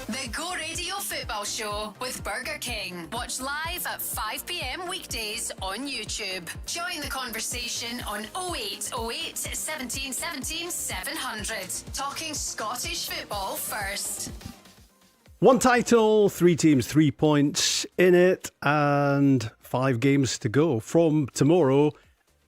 The Go Radio Football Show with Burger King. Watch live at 5 p.m. weekdays on YouTube. Join the conversation on 0808 17 17 700. Talking Scottish football first. One title, 3 teams, 3 points in it, and 5 games to go. From tomorrow,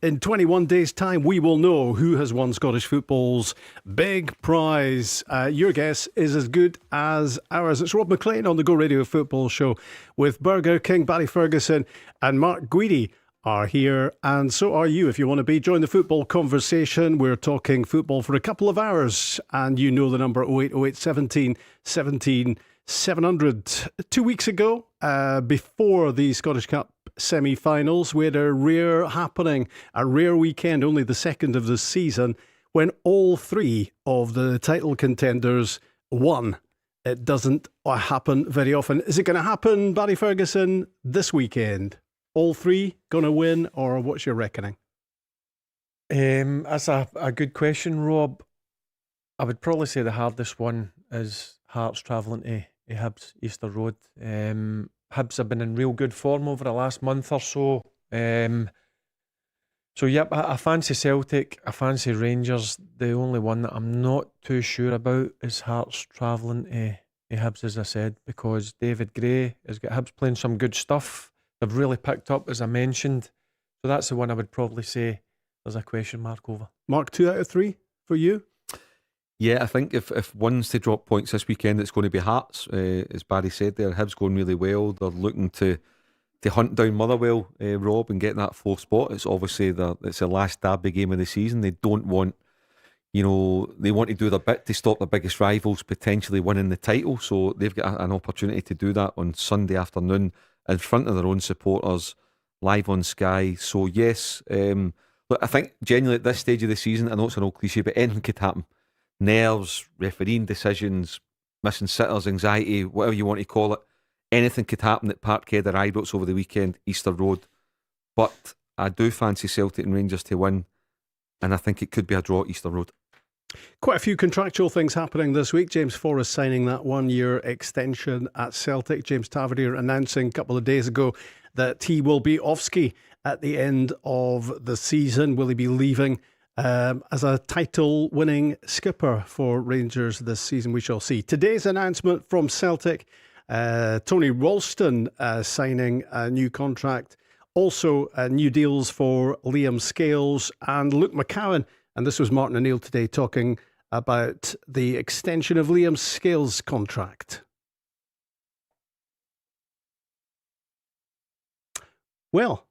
in 21 days' time, we will know who has won Scottish football's big prize. Your guess is as good as ours. It's Rob MacLean on the Go Radio Football Show with Burger King, Barry Ferguson and Mark Guidi are here, and so are you if you want to be. Join the football conversation. We're talking football for a couple of hours, and you know the number 0808 17 17 700. 2 weeks ago, before the Scottish Cup semi-finals, we had a rare happening, a rare weekend, only the second of the season, when all 3 of the title contenders won. It doesn't happen very often. Is it going to happen, Barry Ferguson, this weekend? All 3 going to win, or what's your reckoning? That's a good question, Rob. I would probably say the hardest one is Hearts travelling to Hibs, Easter Road. Hibs have been in real good form over the last month or so. So yep, I fancy Celtic, I fancy Rangers. The only one that I'm not too sure about is Hearts travelling to Hibs, as I said, because David Gray has got Hibs playing some good stuff. They've really picked up, as I mentioned. So that's the one I would probably say there's a question mark over. Mark, 2 out of 3 for you? Yeah, I think if one's to drop points this weekend, it's going to be Hearts. As Barry said there, Hibs going really well. They're looking to hunt down Motherwell, Rob, and get that 4th spot. It's obviously it's the last derby game of the season. They don't want, they want to do their bit to stop the biggest rivals potentially winning the title. So they've got an opportunity to do that on Sunday afternoon in front of their own supporters, live on Sky. So yes, look, I think genuinely at this stage of the season, I know it's an old cliche, but anything could happen. Nerves, refereeing decisions, missing sitters, anxiety, whatever you want to call it. Anything could happen at Parkhead or Ibrox over the weekend, Easter Road. But I do fancy Celtic and Rangers to win, and I think it could be a draw at Easter Road. Quite a few contractual things happening this week. James Forrest signing that 1-year extension at Celtic. James Tavernier announcing a couple of days ago that he will be off ski at the end of the season. Will he be leaving as a title-winning skipper for Rangers this season? We shall see. Today's announcement from Celtic, Tony Ralston signing a new contract. Also, new deals for Liam Scales and Luke McCowan. And this was Martin O'Neill today talking about the extension of Liam Scales' contract. Well,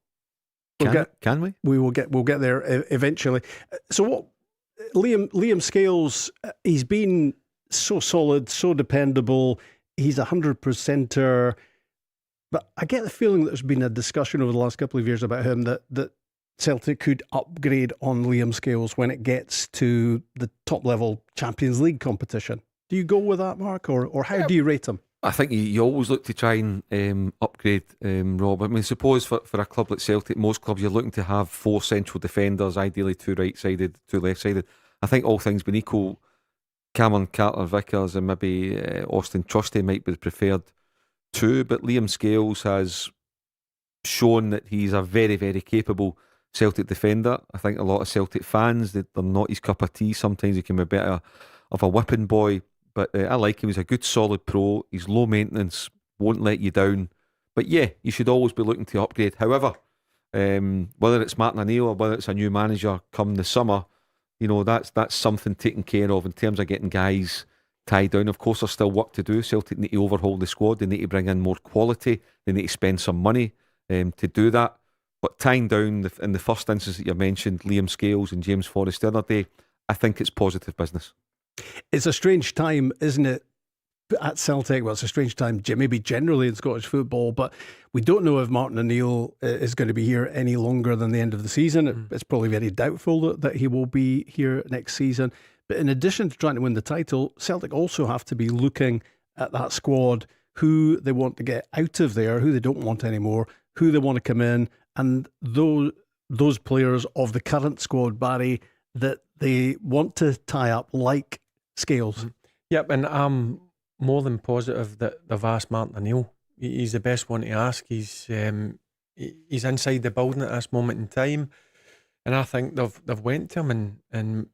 can we? We'll get there eventually. So what? Liam Scales, he's been so solid, so dependable. He's 100%er. But I get the feeling that there's been a discussion over the last couple of years about him that Celtic could upgrade on Liam Scales when it gets to the top level Champions League competition. Do you go with that, Mark, or how do you rate him? I think you always look to try and upgrade, Rob. I mean, suppose for a club like Celtic, most clubs you're looking to have 4 central defenders, ideally 2 right-sided, 2 left-sided. I think all things being equal, Cameron Carter-Vickers and maybe Austin Trusty might be the preferred 2, but Liam Scales has shown that he's a very, very capable Celtic defender. I think a lot of Celtic fans, they're not his cup of tea. Sometimes he can be a bit of a whipping boy. But I like him. He's a good solid pro. He's low maintenance, won't let you down. But yeah, you should always be looking to upgrade. However, whether it's Martin O'Neill or whether it's a new manager come the summer, that's something taken care of in terms of getting guys tied down. Of course, there's still work to do. Celtic need to overhaul the squad. They need to bring in more quality. They need to spend some money to do that. But tying down in the first instance that you mentioned, Liam Scales and James Forrest the other day, I think it's positive business. It's a strange time, isn't it, at Celtic? Well, it's a strange time maybe generally in Scottish football, but we don't know if Martin O'Neill is going to be here any longer than the end of the season. It's probably very doubtful that he will be here next season. But in addition to trying to win the title, Celtic also have to be looking at that squad, who they want to get out of there, who they don't want anymore, who they want to come in, and those players of the current squad, Barry, that they want to tie up, like Scales. Yep, and more than positive that they've asked Martin O'Neill. He's the best one to ask. He's inside the building at this moment in time, and I think they've went to him and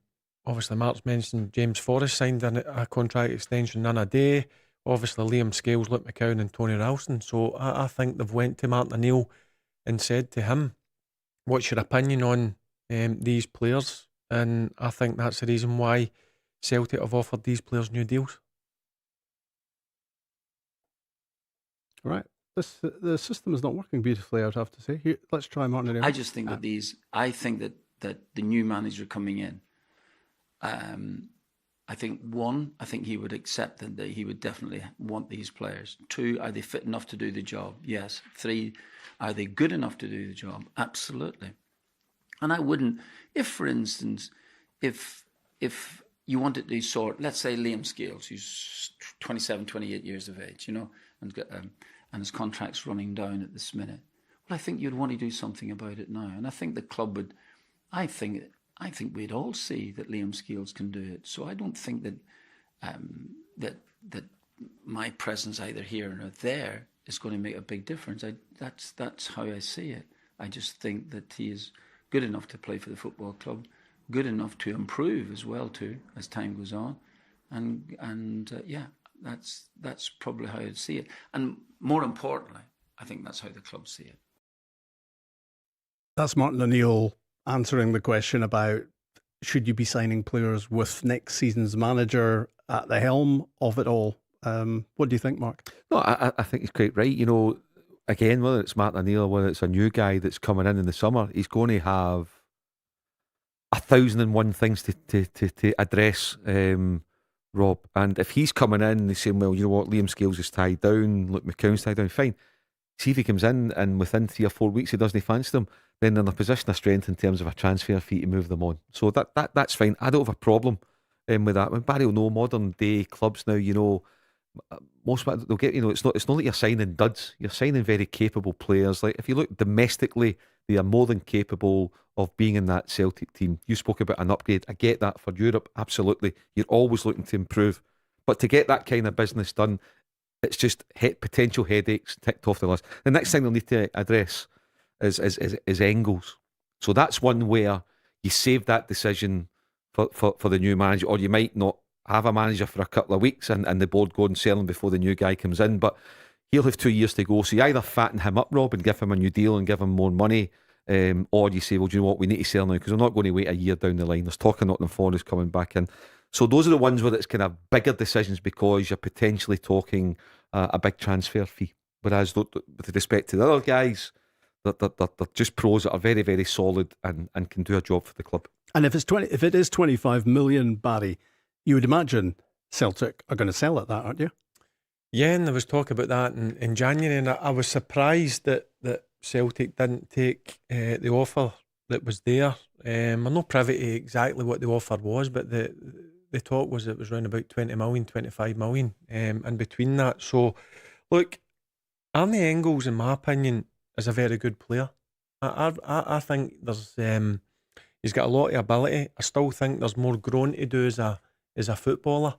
obviously Mark's mentioned James Forrest signed a contract extension in a day. Obviously Liam Scales, Luke McCown and Tony Ralston. So I think they've went to Martin O'Neill and said to him, what's your opinion on these players? And I think that's the reason why Celtic have offered these players new deals. Right. The system is not working beautifully, I'd have to say. Here, let's try Martin O'Neill. I just think that the new manager coming in, I think he would accept that he would definitely want these players. 2, are they fit enough to do the job? Yes. 3, are they good enough to do the job? Absolutely. And I wouldn't, if for instance, if you wanted to sort, let's say Liam Scales, who's 27, 28 years of age, and his contract's running down at this minute. Well, I think you'd want to do something about it now. And I think the club would, I think we'd all see that Liam Scales can do it. So I don't think that that my presence either here or there is going to make a big difference. That's how I see it. I just think that he is good enough to play for the football club, good enough to improve as well too as time goes on, and that's probably how I'd see it. And more importantly, I think that's how the club see it. That's Martin O'Neill answering the question about should you be signing players with next season's manager at the helm of it all. What do you think, Mark? No, I think he's quite right. Again, whether it's Martin O'Neill or whether it's a new guy that's coming in the summer, he's going to have 1,001 things to address, Rob. And if he's coming in, he's saying, well, you know what, Liam Scales is tied down, Luke McCown's tied down, fine. See if he comes in and within 3 or 4 weeks he doesn't fancy them, then they're in a position of strength in terms of a transfer fee to move them on. So that's fine. I don't have a problem with that. When Barry will know modern day clubs now, most of it, they'll get, it's not like you're signing duds. You're signing very capable players. Like if you look domestically, they are more than capable of being in that Celtic team. You spoke about an upgrade. I get that for Europe, absolutely. You're always looking to improve, but to get that kind of business done, it's just potential headaches ticked off the list. The next thing they'll need to address is Engels. So that's one where you save that decision for the new manager, or you might not have a manager for a couple of weeks and the board go and sell him before the new guy comes in, but he'll have 2 years to go. So you either fatten him up, Rob, and give him a new deal and give him more money, or you say, well, do you know what, we need to sell now because we're not going to wait a year down the line. There's talk of Nottingham Forest coming back in. So those are the ones where it's kind of bigger decisions because you're potentially talking a big transfer fee. Whereas with respect to the other guys, they're just pros that are very, very solid and can do a job for the club. And if it is 25 million, Barry, you would imagine Celtic are going to sell at that, aren't you? Yeah, and there was talk about that in January, and I was surprised that Celtic didn't take the offer that was there. I'm not privy to exactly what the offer was, but the talk was it was around about 20 million, 25 million in between that. So, look, Arnie Engels, in my opinion, is a very good player. I think there's he's got a lot of ability. I still think there's more growing to do as a footballer.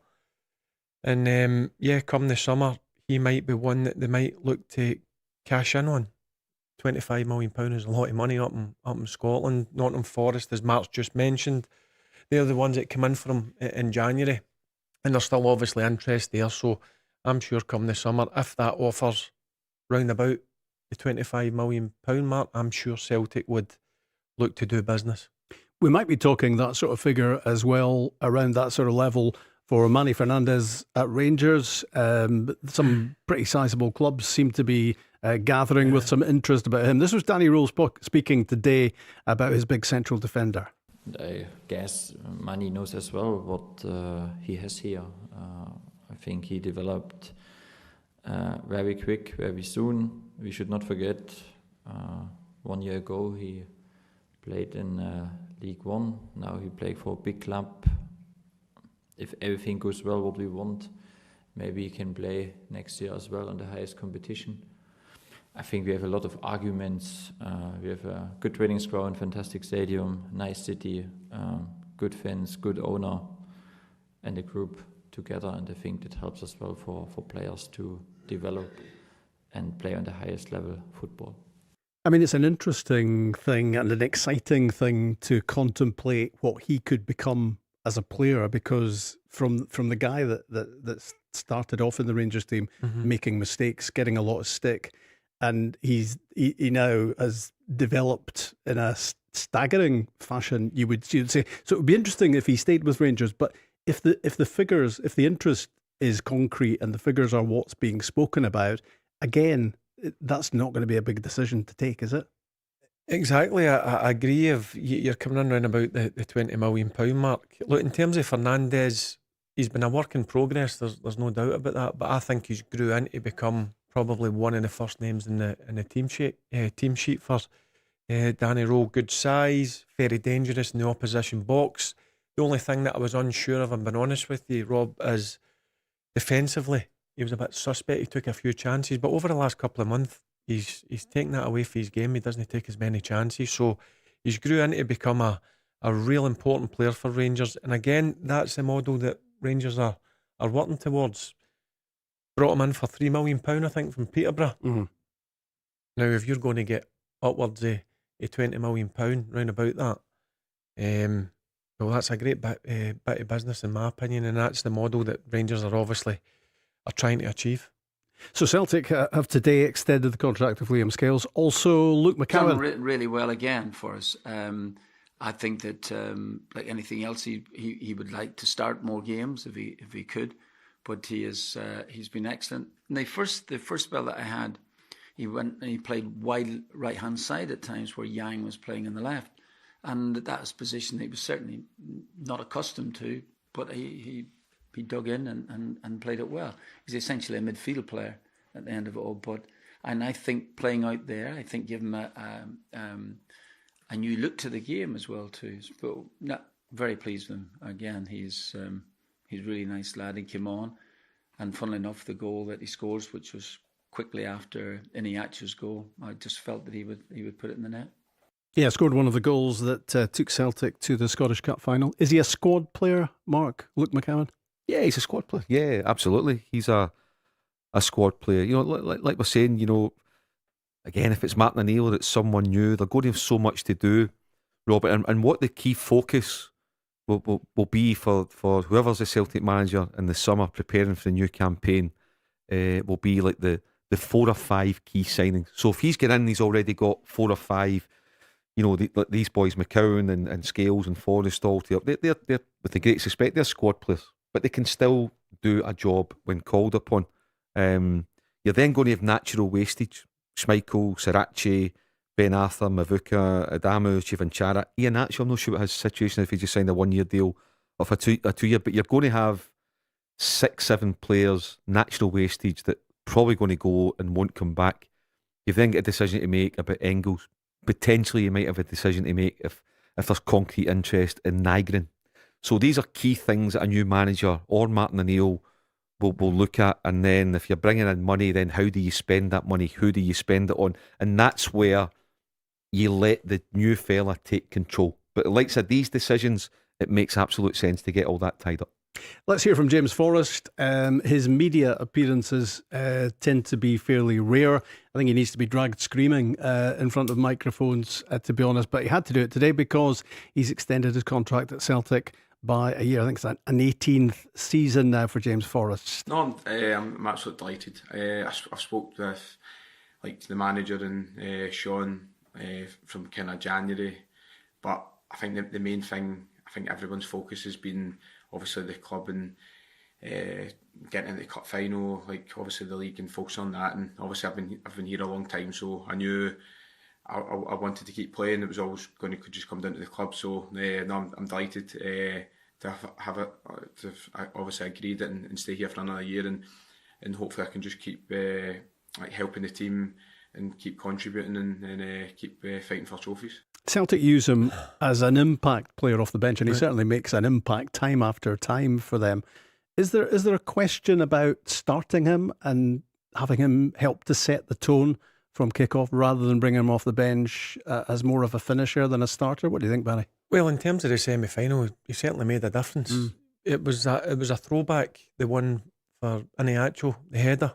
And come the summer, he might be one that they might look to cash in on. £25 million is a lot of money up in Scotland. Nottingham Forest, as Mark's just mentioned, they're the ones that come in for him in January, and there's still obviously interest there. So I'm sure come the summer, if that offers round about the £25 million mark, I'm sure Celtic would look to do business. We might be talking that sort of figure as well, around that sort of level for Manny Fernandez at Rangers. Some pretty sizable clubs seem to be gathering with some interest about him. This was Danny Rose speaking today about his big central defender. I guess Manny knows as well what he has here. I think he developed very quick, very soon. We should not forget 1 year ago he played in League One. Now he played for a big club. If everything goes well, what we want, maybe he can play next year as well in the highest competition. I think we have a lot of arguments. We have a good training ground, fantastic stadium, nice city, good fans, good owner, and a group together, and I think that helps as well for players to develop and play on the highest level football. I mean, it's an interesting thing and an exciting thing to contemplate what he could become as a player, because from the guy that started off in the Rangers team, making mistakes, getting a lot of stick, and he now has developed in a staggering fashion, you'd say. So it would be interesting if he stayed with Rangers, but if the figures, if the interest is concrete and the figures are what's being spoken about, again, that's not going to be a big decision to take, is it? Exactly. I agree. If you're coming in around about the £20 million mark. Look, in terms of Fernandes, he's been a work in progress. There's no doubt about that. But I think he's grew in to become probably one of the first names in the team sheet for Danny Rowe. Good size, very dangerous in the opposition box. The only thing that I was unsure of, I'm being honest with you, Rob, is defensively. He was a bit suspect. He took a few chances, but over the last couple of months, he's taken that away from his game. He doesn't take as many chances, so he's grew into become a real important player for Rangers. And again, that's the model that Rangers are working towards. Brought him in for £3 million, I think, from Peterborough. Mm-hmm. Now, if you're going to get upwards of £20 million round about that, well, that's a great bit of business in my opinion, and that's the model that Rangers are trying to achieve. So Celtic have today extended the contract of Liam Scales. Also, Luke McCowan. Done really well again for us. I think that, like anything else, he would like to start more games if he could, but he's been excellent. And the first spell that I had, he went and he played wide right hand side at times where Yang was playing on the left, and that's a position he was certainly not accustomed to, but he dug in and played it well. He's essentially a midfield player at the end of it all. And I think playing out there, I think give him a new look to the game as well too. But no, very pleased with him. Again, he's a really nice lad. He came on, and funnily enough, the goal that he scores, which was quickly after Iniacho's goal, I just felt that he would put it in the net. Yeah, scored one of the goals that took Celtic to the Scottish Cup final. Is he a squad player, Mark, Luke McCowan? Yeah, he's a squad player. Yeah, absolutely. He's a squad player. You know, like we're saying, you know, again, if it's Martin O'Neill or it's someone new, they're going to have so much to do, Robert. And what the key focus will be for whoever's the Celtic manager in the summer preparing for the new campaign will be like the 4 or 5 key signings. So if he's getting in, he's already got 4 or 5. You know, these boys, McCowan and Scales and Forrest, all they're with the greatest respect, they're squad players, but they can still do a job when called upon. You're then going to have natural wastage. Schmeichel, Sriracha, Ben Arthur, Mavuka, Adamu, Chivanchara. Iheanacho, I'm not sure what his situation is if he just signed a 1-year deal of a two year, but you're going to have 6-7 players, natural wastage, that probably going to go and won't come back. You've then got a decision to make about Engels. Potentially you might have a decision to make if there's concrete interest in Nygren. So these are key things that a new manager or Martin O'Neill will look at. And then if you're bringing in money, then how do you spend that money? Who do you spend it on? And that's where you let the new fella take control. But like I said, these decisions, it makes absolute sense to get all that tied up. Let's hear from James Forrest. His media appearances tend to be fairly rare. I think he needs to be dragged screaming in front of microphones, to be honest. But he had to do it today because he's extended his contract at Celtic by a year. I think it's an 18th season now for James Forrest. No, I'm absolutely delighted. I've spoke with the manager and Sean from kind of January, but I think the main thing, I think everyone's focus has been obviously the club and getting into the cup final, obviously the league, and focus on that. And obviously I've been here a long time, so I knew I wanted to keep playing. It was always going to just come down to the club. So no, I'm delighted to have it. I obviously agreed it and stay here for another year, and hopefully I can just keep helping the team and keep contributing and keep fighting for trophies. Celtic use him as an impact player off the bench, and he certainly makes an impact time after time for them. Is there a question about starting him and having him help to set the tone from kick-off rather than bringing him off the bench as more of a finisher than a starter? What do you think, Barry? Well, in terms of the semi-final, he certainly made a difference. it was a throwback. The one for Iniacho, the header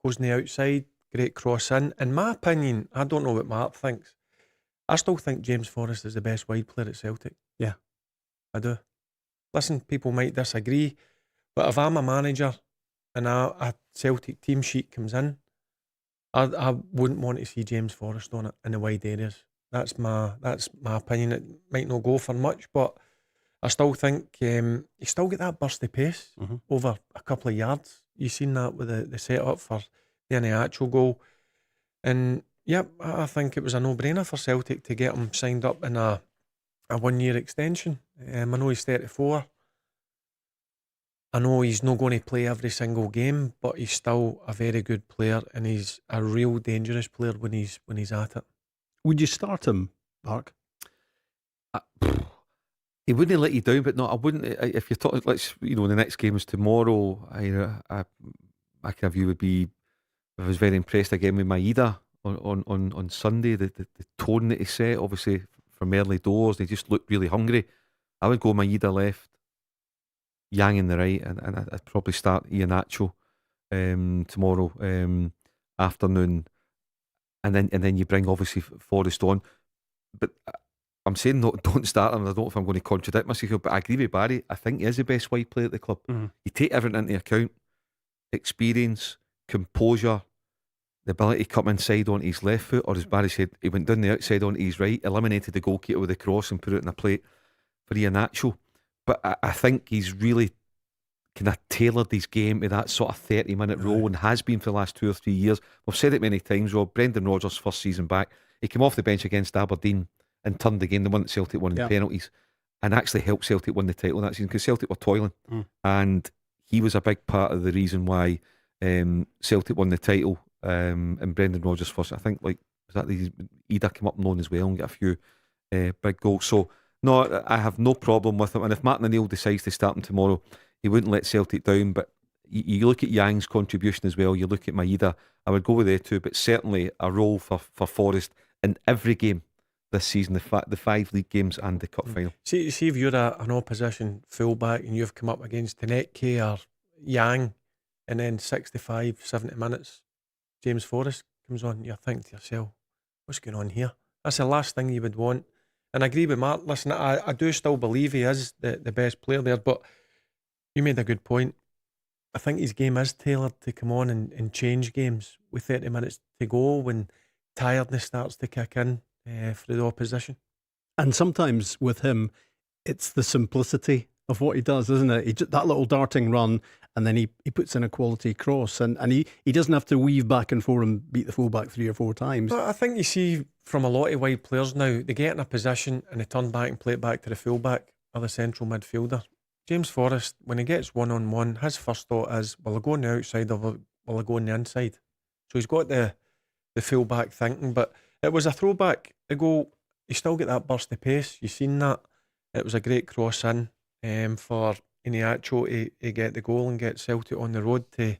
goes on the outside, great cross in. In my opinion, I don't know what Mark thinks. I still think James Forrest is the best wide player at Celtic. Yeah. I do. Listen, people might disagree, but if I'm a manager and a Celtic team sheet comes in, I wouldn't want to see James Forrest on it in the wide areas. That's my opinion. It might not go for much, but I still think you still get that burst of pace over a couple of yards. You've seen that with the set-up for the Iniacho goal. And, yep, I think it was a no-brainer for Celtic to get him signed up in a 1-year extension. I know he's 34. I know he's not going to play every single game, but he's still a very good player, and he's a real dangerous player when he's at it. Would you start him, Mark? He wouldn't let you down, but no, I wouldn't. If you're talking, the next game is tomorrow. My kind of view would be, I was very impressed again with Maeda on Sunday. The tone that he set, obviously from early doors, they just looked really hungry. I would go Maeda left, Yang in the right, and I'd probably start Iheanacho tomorrow afternoon, and then you bring obviously Forrest on. But I'm saying don't start him. I don't know if I'm going to contradict myself, but I agree with Barry. I think he is the best wide player at the club. You take everything into account: experience, composure, the ability to come inside onto his left foot, or as Barry said, he went down the outside onto his right, eliminated the goalkeeper with a cross and put it in a plate for Iheanacho. But I think he's really kind of tailored his game to that sort of 30-minute role, and has been for the last 2 or 3 years. We've said it many times, Rob. Brendan Rodgers' first season back, he came off the bench against Aberdeen and turned the game, the one that Celtic won in penalties, and actually helped Celtic win the title that season, because Celtic were toiling. And he was a big part of the reason why Celtic won the title. And Brendan Rodgers first, I think, was that Ida came up and on as well and get a few big goals. So no, I have no problem with him. And if Martin O'Neill decides to start him tomorrow, he wouldn't let Celtic down. But you look at Yang's contribution as well, you look at Maeda, I would go with the two, but certainly a role for Forrest in every game this season, the 5 league games and the cup final. See if you're an opposition fullback and you've come up against Taneke or Yang, and then 65, 70 minutes, James Forrest comes on, you're thinking to yourself, what's going on here? That's the last thing you would want. And I agree with Mark. Listen, I do still believe he is the best player there, but you made a good point. I think his game is tailored to come on and change games with 30 minutes to go when tiredness starts to kick in for the opposition. And sometimes with him, it's the simplicity of what he does, isn't it? That little darting run, and then he puts in a quality cross, and he doesn't have to weave back and forth and beat the fullback 3 or 4 times. But I think you see from a lot of wide players now, they get in a position and they turn back and play it back to the fullback or the central midfielder. James Forrest, when he gets 1-on-1, his first thought is, will I go on the outside or will I go on the inside? So he's got the fullback thinking, but it was a throwback. The goal, you still get that burst of pace. You've seen that. It was a great cross in for Iniacho to get the goal and get Celtic on the road to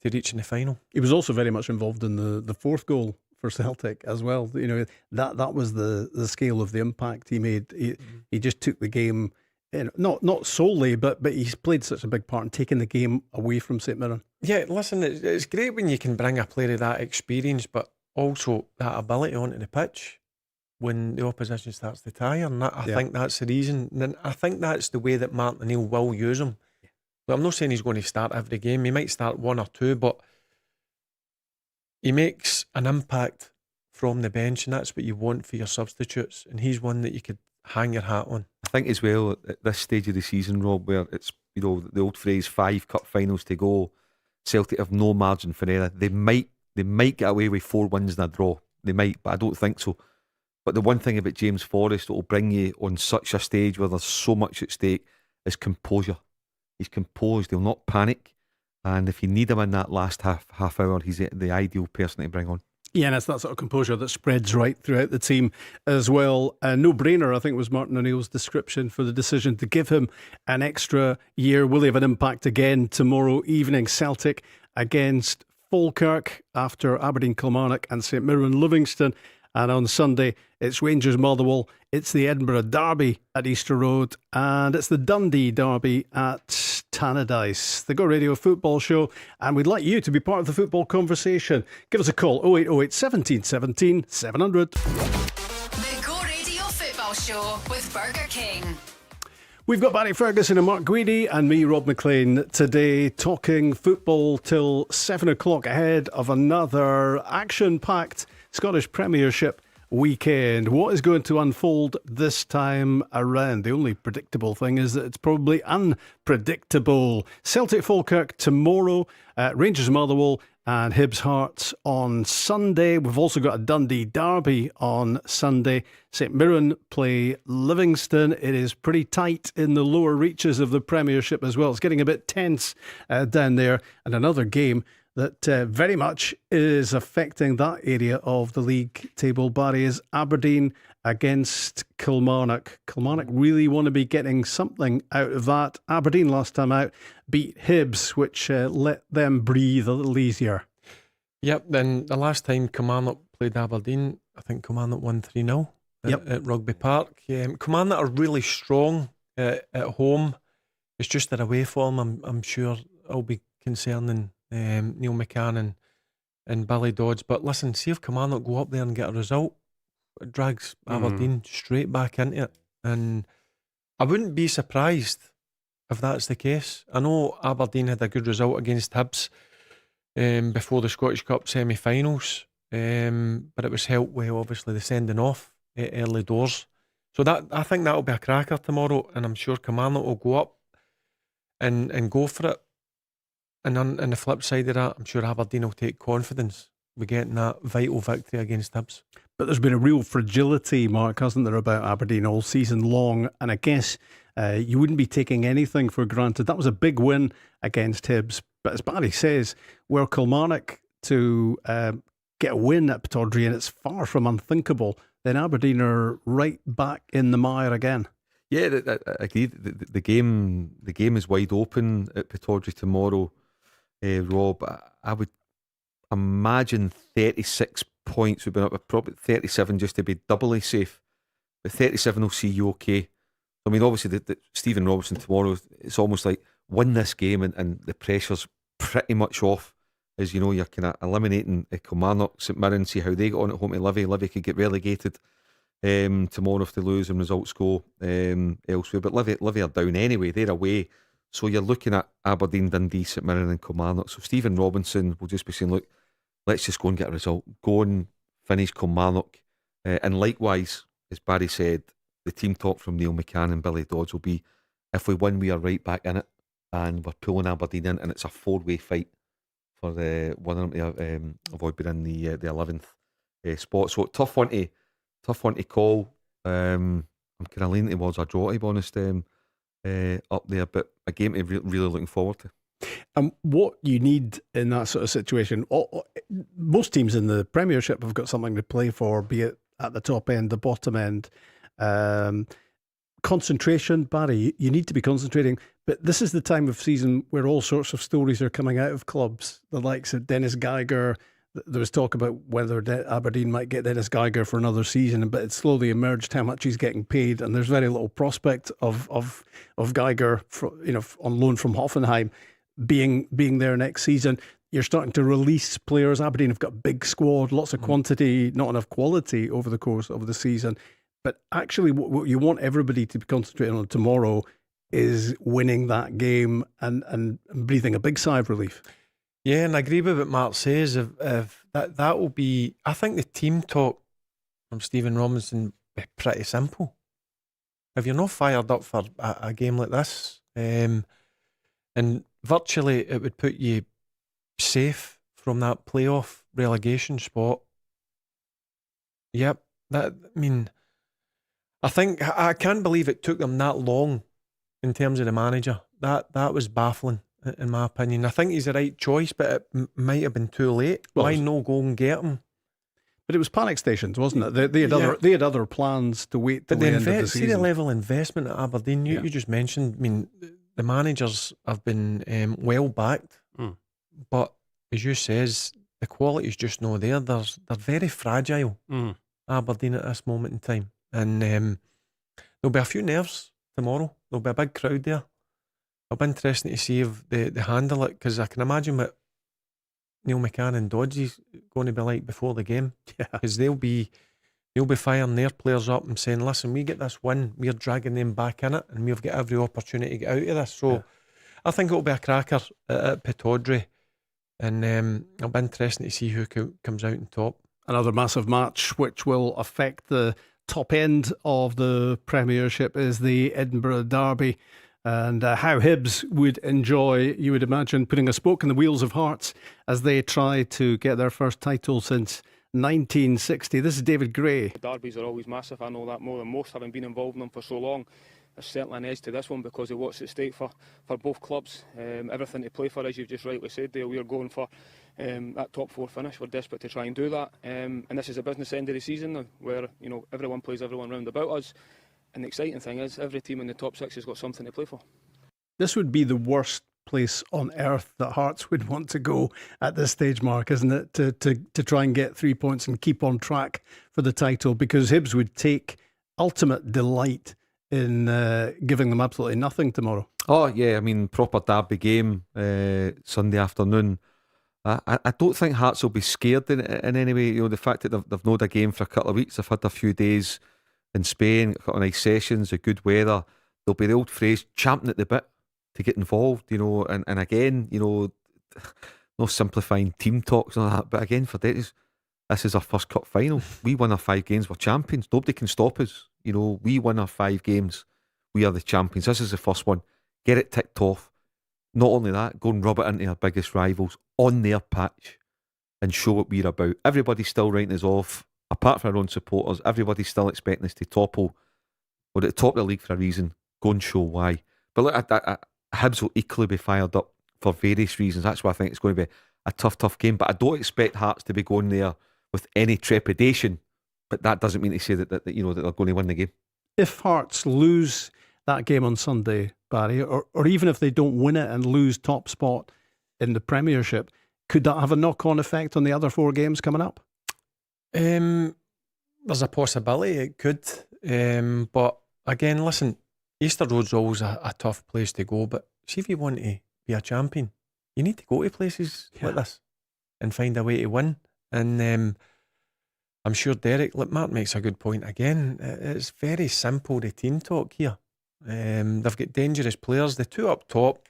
reaching the final. He was also very much involved in the 4th goal for Celtic as well. You know, that was the scale of the impact he made. He just took the game, not solely, but he's played such a big part in taking the game away from St Mirren. Yeah, listen, it's great when you can bring a player of that experience, but also that ability onto the pitch when the opposition starts to tire. And I think that's the reason. And I think that's the way that Martin O'Neill will use him. But I'm not saying he's going to start every game. He might start 1 or 2, but he makes an impact from the bench, and that's what you want for your substitutes. And he's one that you could hang your hat on. I think as well at this stage of the season, Rob, where it's, the old phrase, 5 cup finals to go, Celtic have no margin for error. They might get away with 4 wins and a draw. They might, but I don't think so. But the one thing about James Forrest that will bring you on such a stage where there's so much at stake is composure. He's composed, he'll not panic, and if you need him in that last half hour, he's the ideal person to bring on. Yeah, and it's that sort of composure that spreads right throughout the team as well. No-brainer, I think, was Martin O'Neill's description for the decision to give him an extra year. Will he have an impact again tomorrow evening? Celtic against Falkirk after Aberdeen, Kilmarnock and St Mirren, Livingston. And on Sunday, it's Rangers Motherwell, it's the Edinburgh Derby at Easter Road, and it's the Dundee Derby at Tannadice. The Go Radio Football Show, and we'd like you to be part of the football conversation. Give us a call, 0808 17 17 700. The Go Radio Football Show with Burger King. We've got Barry Ferguson and Mark Guidi and me, Rob MacLean, today talking football till 7 o'clock ahead of another action-packed Scottish Premiership weekend. What is going to unfold this time around? The only predictable thing is that it's probably unpredictable. Celtic Falkirk tomorrow, Rangers Motherwell and Hibs Hearts on Sunday. We've also got a Dundee Derby on Sunday. St Mirren play Livingston. It is pretty tight in the lower reaches of the Premiership as well. It's getting a bit tense down there. And another game that very much is affecting that area of the league table, Barry, is Aberdeen against Kilmarnock. Kilmarnock really want to be getting something out of that. Aberdeen last time out beat Hibs, which let them breathe a little easier. Yep, then the last time Kilmarnock played Aberdeen, I think Kilmarnock won 3-0 at Rugby Park. Kilmarnock are really strong at home. It's just their away form, I'm sure, will be concerning Neil McCann and Billy Dodds. But listen, see if Kilmarnock go up there and get a result, it drags Aberdeen straight back into it. And I wouldn't be surprised if that's the case. I know Aberdeen had a good result against Hibs before the Scottish Cup semi-finals, but it was helped with obviously the sending off early doors. So that, I think that'll be a cracker tomorrow, and I'm sure Kilmarnock will go up and go for it. And on the flip side of that, I'm sure Aberdeen will take confidence with getting that vital victory against Hibs. But there's been a real fragility, Mark, hasn't there, about Aberdeen all season long? And I guess you wouldn't be taking anything for granted. That was a big win against Hibs. But as Barry says, were Kilmarnock to get a win at Pittodrie, and it's far from unthinkable, then Aberdeen are right back in the mire again. Yeah, I agree. The game is wide open at Pittodrie tomorrow, Rob. I would imagine 36 points would be up, probably 37 just to be doubly safe. But 37 will see you okay. I mean, obviously, the Stephen Robinson tomorrow, it's almost like win this game and the pressure's pretty much off. As you know, you're kind of eliminating Kilmarnock, St Mirren, see how they got on at home to Livy. Livy could get relegated tomorrow if they lose and results go elsewhere. But Livy are down anyway, they're away. So you're looking at Aberdeen, Dundee, St Mirren and Kilmarnock. So Stephen Robinson will just be saying, look, let's just go and get a result. Go and finish Kilmarnock. And likewise, as Barry said, the team talk from Neil McCann and Billy Dodds will be, if we win, we are right back in it. And we're pulling Aberdeen in, and it's a 4-way fight for one of them to avoid being in the 11th spot. So tough one to call. I'm kind of leaning towards a draw, to be honest, up there, but a game to really looking forward to. What you need in that sort of situation, most teams in the Premiership have got something to play for, be it at the top end, the bottom end. Concentration, Barry, you need to be concentrating, but this is the time of season where all sorts of stories are coming out of clubs, the likes of Dennis Geiger. There was talk about whether Aberdeen might get Dennis Geiger for another season, but it slowly emerged how much he's getting paid, and there's very little prospect of Geiger, on loan from Hoffenheim, being there next season. You're starting to release players. Aberdeen have got a big squad, lots of quantity, not enough quality over the course of the season. But actually, what you want everybody to be concentrating on tomorrow is winning that game and breathing a big sigh of relief. Yeah, and I agree with what Mark says. If that will be, I think the team talk from Stephen Robinson will be pretty simple. If you're not fired up for a game like this, and virtually it would put you safe from that playoff relegation spot. Yep, I think I can't believe it took them that long in terms of the manager. That was baffling, in my opinion. I think he's the right choice, but it might have been too late. Why no go and get him? But it was panic stations, wasn't it? They had other plans to wait till the end of the season. See the level of investment at Aberdeen. You just mentioned. I mean, the managers have been well backed, but as you says, the quality is just not there. They're very fragile Aberdeen at this moment in time. And there'll be a few nerves tomorrow. There'll be a big crowd there. It'll be interesting to see if they handle it, because I can imagine what Neil McCann and Dodgy's going to be like before the game. Because they'll be firing their players up and saying, listen, we get this win, we're dragging them back in it, and we've got every opportunity to get out of this. So I think it'll be a cracker at Pittodrie, and it'll be interesting to see who comes out on top. Another massive match which will affect the top end of the Premiership is the Edinburgh Derby. And how Hibs would enjoy, you would imagine, putting a spoke in the wheels of Hearts as they try to get their first title since 1960. This is David Gray. Derbies are always massive. I know that more than most, having been involved in them for so long. There's certainly an edge to this one because of what's at stake for both clubs. Everything to play for, as you've just rightly said there. We are going for that top 4 finish. We're desperate to try and do that. And this is a business end of the season now, where everyone plays everyone round about us. And the exciting thing is, every team in the top 6 has got something to play for. This would be the worst place on earth that Hearts would want to go at this stage, Mark, isn't it? To try and get 3 points and keep on track for the title, because Hibs would take ultimate delight in giving them absolutely nothing tomorrow. Oh yeah, I mean, proper derby game Sunday afternoon. I don't think Hearts will be scared in any way. The fact that they've not a game for a couple of weeks, they've had a few days in Spain, got nice sessions, a good weather. There'll be the old phrase, champing at the bit to get involved, and again, no simplifying team talks and all that, but again, for Dennis, this is our first cup final. We won our 5 games, we're champions. Nobody can stop us. We won our 5 games, we are the champions. This is the first one. Get it ticked off. Not only that, go and rub it into our biggest rivals on their patch and show what we're about. Everybody's still writing us off, apart from our own supporters. Everybody's still expecting us to topple. We're at the top of the league for a reason. Go and show why. But look, Hibs will equally be fired up for various reasons. That's why I think it's going to be a tough game. But I don't expect Hearts to be going there with any trepidation. But that doesn't mean to say that they're going to win the game. If Hearts lose that game on Sunday, Barry, or even if they don't win it and lose top spot in the Premiership, could that have a knock-on effect on the other 4 games coming up? There's a possibility it could. But again, listen, Easter Road's always a tough place to go, but see, if you want to be a champion, you need to go to places like this and find a way to win. And I'm sure Mark makes a good point again. It's very simple, the team talk here. They've got dangerous players. The 2 up top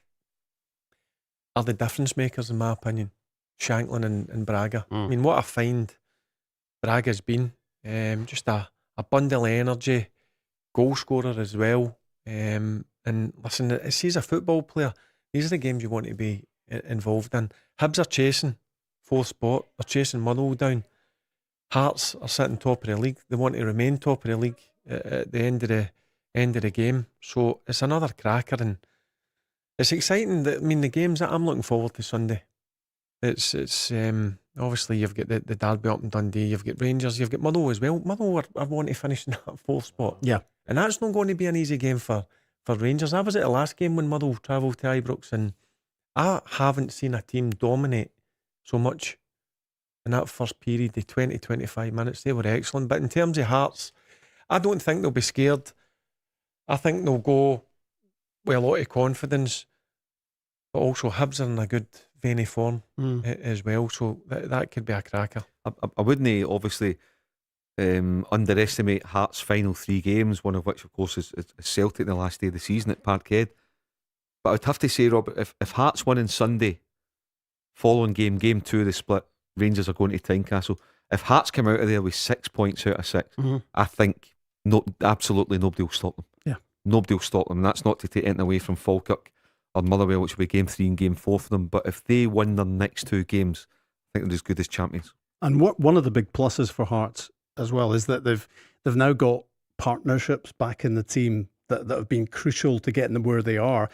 are the difference makers, in my opinion. Shanklin and Braga. I mean, what a find Braga's been. Just a bundle of energy, goal scorer as well. And listen, he's a football player. These are the games you want to be involved in. Hibs are chasing 4th spot. They're chasing Motherwell down. Hearts are sitting top of the league. They want to remain top of the league at the end of the game. So it's another cracker, and it's exciting. The games that I'm looking forward to Sunday. It's obviously you've got the derby up in Dundee. You've got Rangers. You've got Motherwell as well. Motherwell are wanting to finish in that 4th spot. Yeah, and that's not going to be an easy game for Rangers. I was at the last game when Motherwell travelled to Ibrox, and I haven't seen a team dominate so much in that first period, the 20-25 minutes. They were excellent. But in terms of Hearts, I don't think they'll be scared. I think they'll go with a lot of confidence, but also Hibs are in a good vein of form as well, so that could be a cracker. I wouldn't obviously underestimate Hearts' final 3 games, one of which of course is Celtic the last day of the season at Parkhead. But I'd have to say, Rob, if Hearts win on Sunday, following game 2 of the split, Rangers are going to Tynecastle. If Hearts come out of there with 6 points out of 6, I think absolutely nobody will stop them. Yeah, nobody will stop them. And that's not to take anything away from Falkirk or Motherwell, which will be game 3 and game 4 for them. But if they win their next 2 games, I think they're as good as champions. And one of the big pluses for Hearts as well is that they've now got partnerships back in the team that have been crucial to getting them where they are.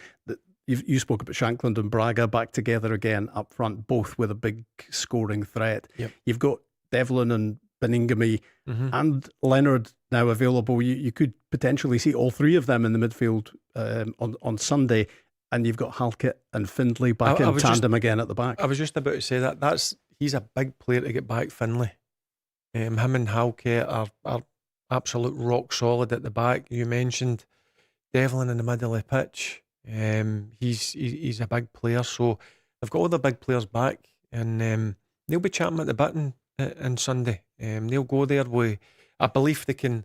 You spoke about Shankland and Braga back together again up front, both with a big scoring threat. Yep. You've got Devlin and Beningame and Leonard now available. You could potentially see all 3 of them in the midfield on Sunday, and you've got Halkett and Findlay back in tandem again at the back. I was just about to say that he's a big player to get back, Findlay. Him and Halkett are absolute rock solid at the back. You mentioned Devlin in the middle of the pitch. He's a big player, so they've got all the big players back, and they'll be chatting at the button on Sunday. They'll go there with a belief they can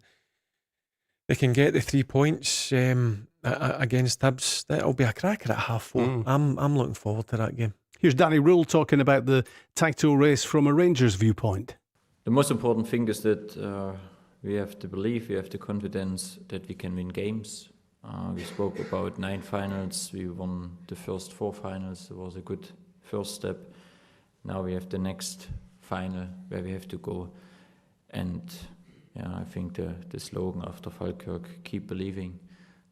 get the 3 points against Hibs. That'll be a cracker at 4:30. I'm looking forward to that game. Here's Danny Rule talking about the title race from a Rangers viewpoint. The most important thing is that we have the belief, we have the confidence that we can win games. We spoke about 9 finals. We won the first 4 finals. It was a good first step. Now we have the next final where we have to go. And I think the slogan after Falkirk, keep believing,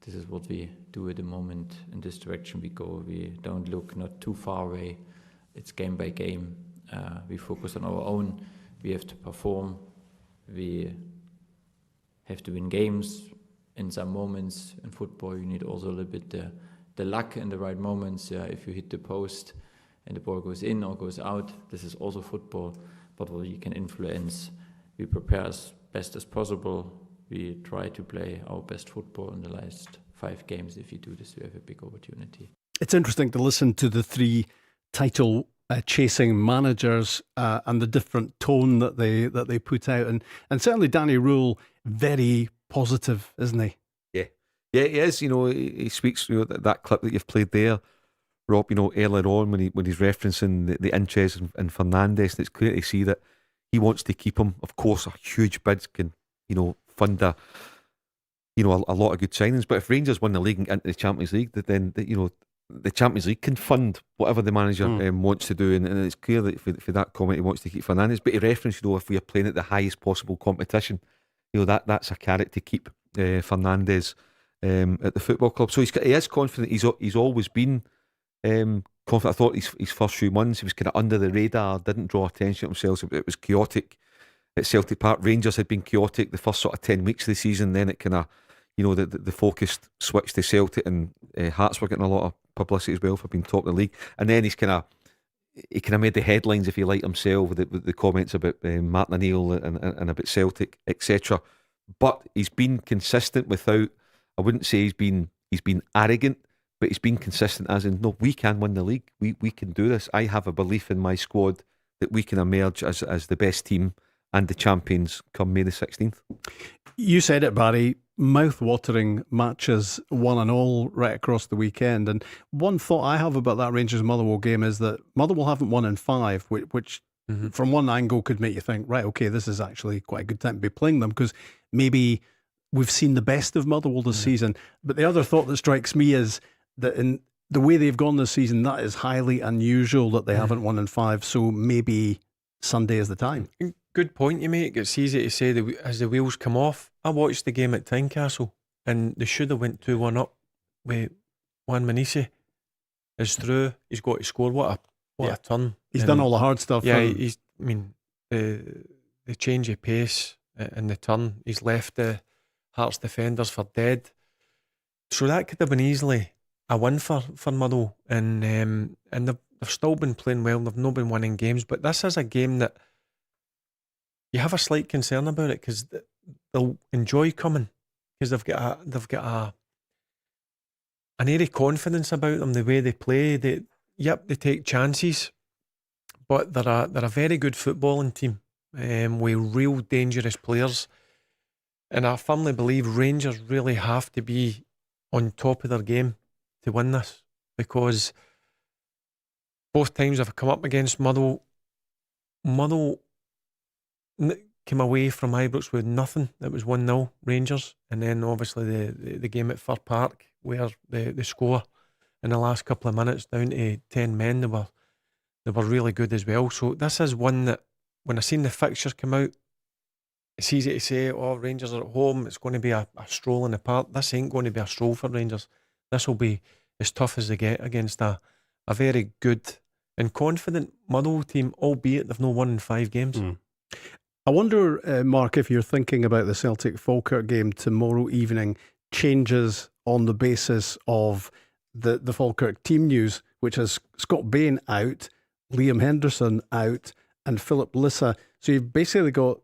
this is what we do at the moment. In this direction we go. We don't look not too far away. It's game by game. We focus on our own. We have to perform. We have to win games. In some moments in football, you need also a little bit the luck in the right moments. If you hit the post and the ball goes in or goes out, this is also football. But what you can influence, we prepare as best as possible. We try to play our best football in the last 5 games. If you do this, we have a big opportunity. It's interesting to listen to the 3 title chasing managers and the different tone that they put out, and certainly Danny Rule, very positive, isn't he? Yeah, he is. He speaks. That clip that you've played there, Rob. Earlier on when he's referencing the interest in Fernandes, and it's clear to see that he wants to keep him. Of course, a huge bid can fund a lot of good signings. But if Rangers win the league and get into the Champions League, then the Champions League can fund whatever the manager wants to do, and it's clear that for that comment he wants to keep Fernandes. But he referenced, if we are playing at the highest possible competition, that's a carrot to keep Fernandes at the football club. So he is confident. He's always been confident. I thought his first few months he was kind of under the radar, didn't draw attention to himself. It was chaotic at Celtic Park. Rangers had been chaotic the first sort of 10 weeks of the season. Then it kind of the focus switched to Celtic, and Hearts were getting a lot of publicity as well for being top of the league. And then he kind of made the headlines, if you like, himself with the comments about Martin O'Neill and about Celtic, etc. But he's been consistent without. I wouldn't say he's been arrogant, but he's been consistent as in, no, we can win the league. We can do this. I have a belief in my squad that we can emerge as the best team and the champions come May the 16th. You said it, Barry. Mouth-watering matches, one and all, right across the weekend. And one thought I have about that Rangers-Motherwell game is that Motherwell haven't won in 5, which from one angle could make you think, right, okay, this is actually quite a good time to be playing them, because maybe we've seen the best of Motherwell this season. But the other thought that strikes me is that in the way they've gone this season, that is highly unusual that they haven't won in 5. So maybe Sunday is the time. Good point you make. It's easy to say as the wheels come off. I watched the game at Tynecastle and they should have went 2-1 up with Juan Manisi is through. He's got to score. What a turn. He's done all the hard stuff. Yeah, the change of pace and the turn. He's left the Hearts defenders for dead. So that could have been easily a win for Motherwell. And they've still been playing well. They've not been winning games. But this is a game that you have a slight concern about it, because they'll enjoy coming, because they've got an air of confidence about them, the way they play. They take chances, but they're a very good footballing team with real dangerous players. And I firmly believe Rangers really have to be on top of their game to win this, because both times I've come up against Motherwell came away from Ibrox with nothing. It was 1-0 Rangers, and then obviously the game at Fir Park where the score in the last couple of minutes down to 10 men, they were really good as well. So this is one that when I seen the fixtures come out, it's easy to say, oh, Rangers are at home, it's going to be a stroll in the park. This ain't going to be a stroll for Rangers. This will be as tough as they get against a very good and confident Motherwell team, albeit they've not won in 5 games. I wonder, Mark, if you're thinking about the Celtic Falkirk game tomorrow evening changes on the basis of the Falkirk team news, which has Scott Bain out, Liam Henderson out, and Philip Lissa. So you've basically got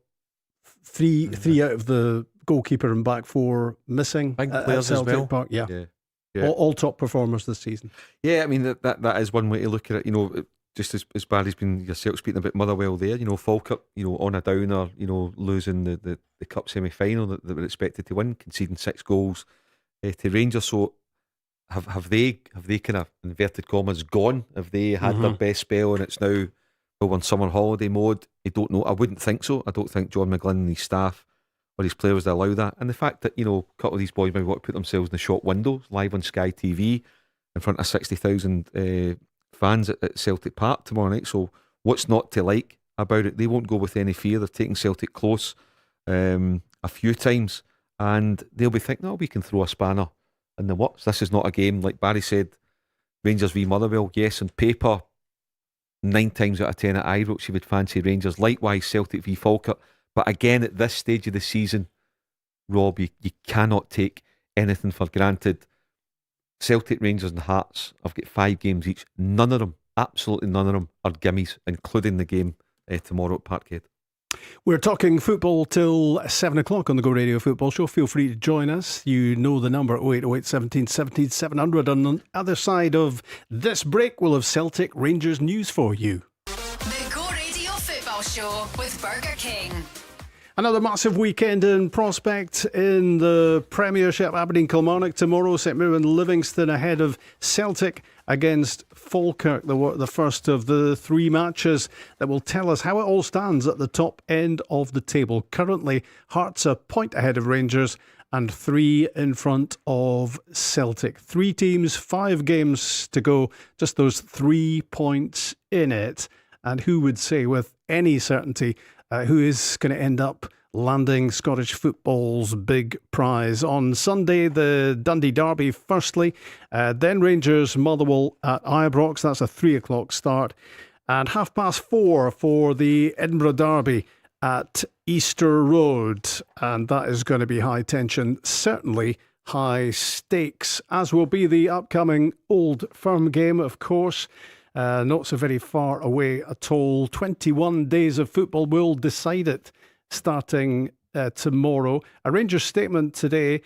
three out of the goalkeeper and back four missing. Big at players as Celtic well. Park. Yeah. Yeah. All top performers this season. Yeah, I mean that is one way to look at it. You know, just as Barry's been yourself speaking about Motherwell there. You know, Falkirk, you know, on a downer. You know, losing the cup semi final that they were expected to win, conceding 6 goals to Rangers. So have they kind of inverted commas gone? Have they had their best spell and it's now we're on summer holiday mode? I don't know. I wouldn't think so. I don't think John McGlynn and his staff or his players will allow that. And the fact that, you know, a couple of these boys maybe want to put themselves in the shop windows live on Sky TV in front of 60,000 fans at Celtic Park tomorrow night. So what's not to like about it? They won't go with any fear. They're taking Celtic close a few times and they'll be thinking, oh, we can throw a spanner in the works. This is not a game, like Barry said, Rangers v Motherwell. Yes, on paper, 9 times out of 10 at Ibrox you would fancy Rangers. Likewise, Celtic v Falkirk. But again, at this stage of the season, Rob, you cannot take anything for granted. Celtic, Rangers and Hearts have got 5 games each. None of them, absolutely none of them, are gimmies, including the game tomorrow at Parkhead. We're talking football till 7 o'clock on the Go Radio Football Show. Feel free to join us. You know the number, 0808 17 17 700. On the other side of this break, we'll have Celtic Rangers news for you. The Go Radio Football Show with Burger King. Another massive weekend in prospect in the Premiership. Aberdeen Kilmarnock tomorrow. St Mirren Livingston ahead of Celtic against Falkirk, the first of the 3 matches that will tell us how it all stands at the top end of the table. Currently, Hearts a point ahead of Rangers and 3 in front of Celtic. 3 teams, 5 games to go. Just those 3 points in it. And who would say with any certainty who is going to end up landing Scottish football's big prize? On Sunday, the Dundee Derby firstly, then Rangers Motherwell at Ibrox. That's a 3 o'clock start. And 4:30 for the Edinburgh Derby at Easter Road. And that is going to be high tension, certainly high stakes, as will be the upcoming Old Firm game, of course. Not so very far away at all. 21 days of football will decide it, starting tomorrow. A Rangers statement today.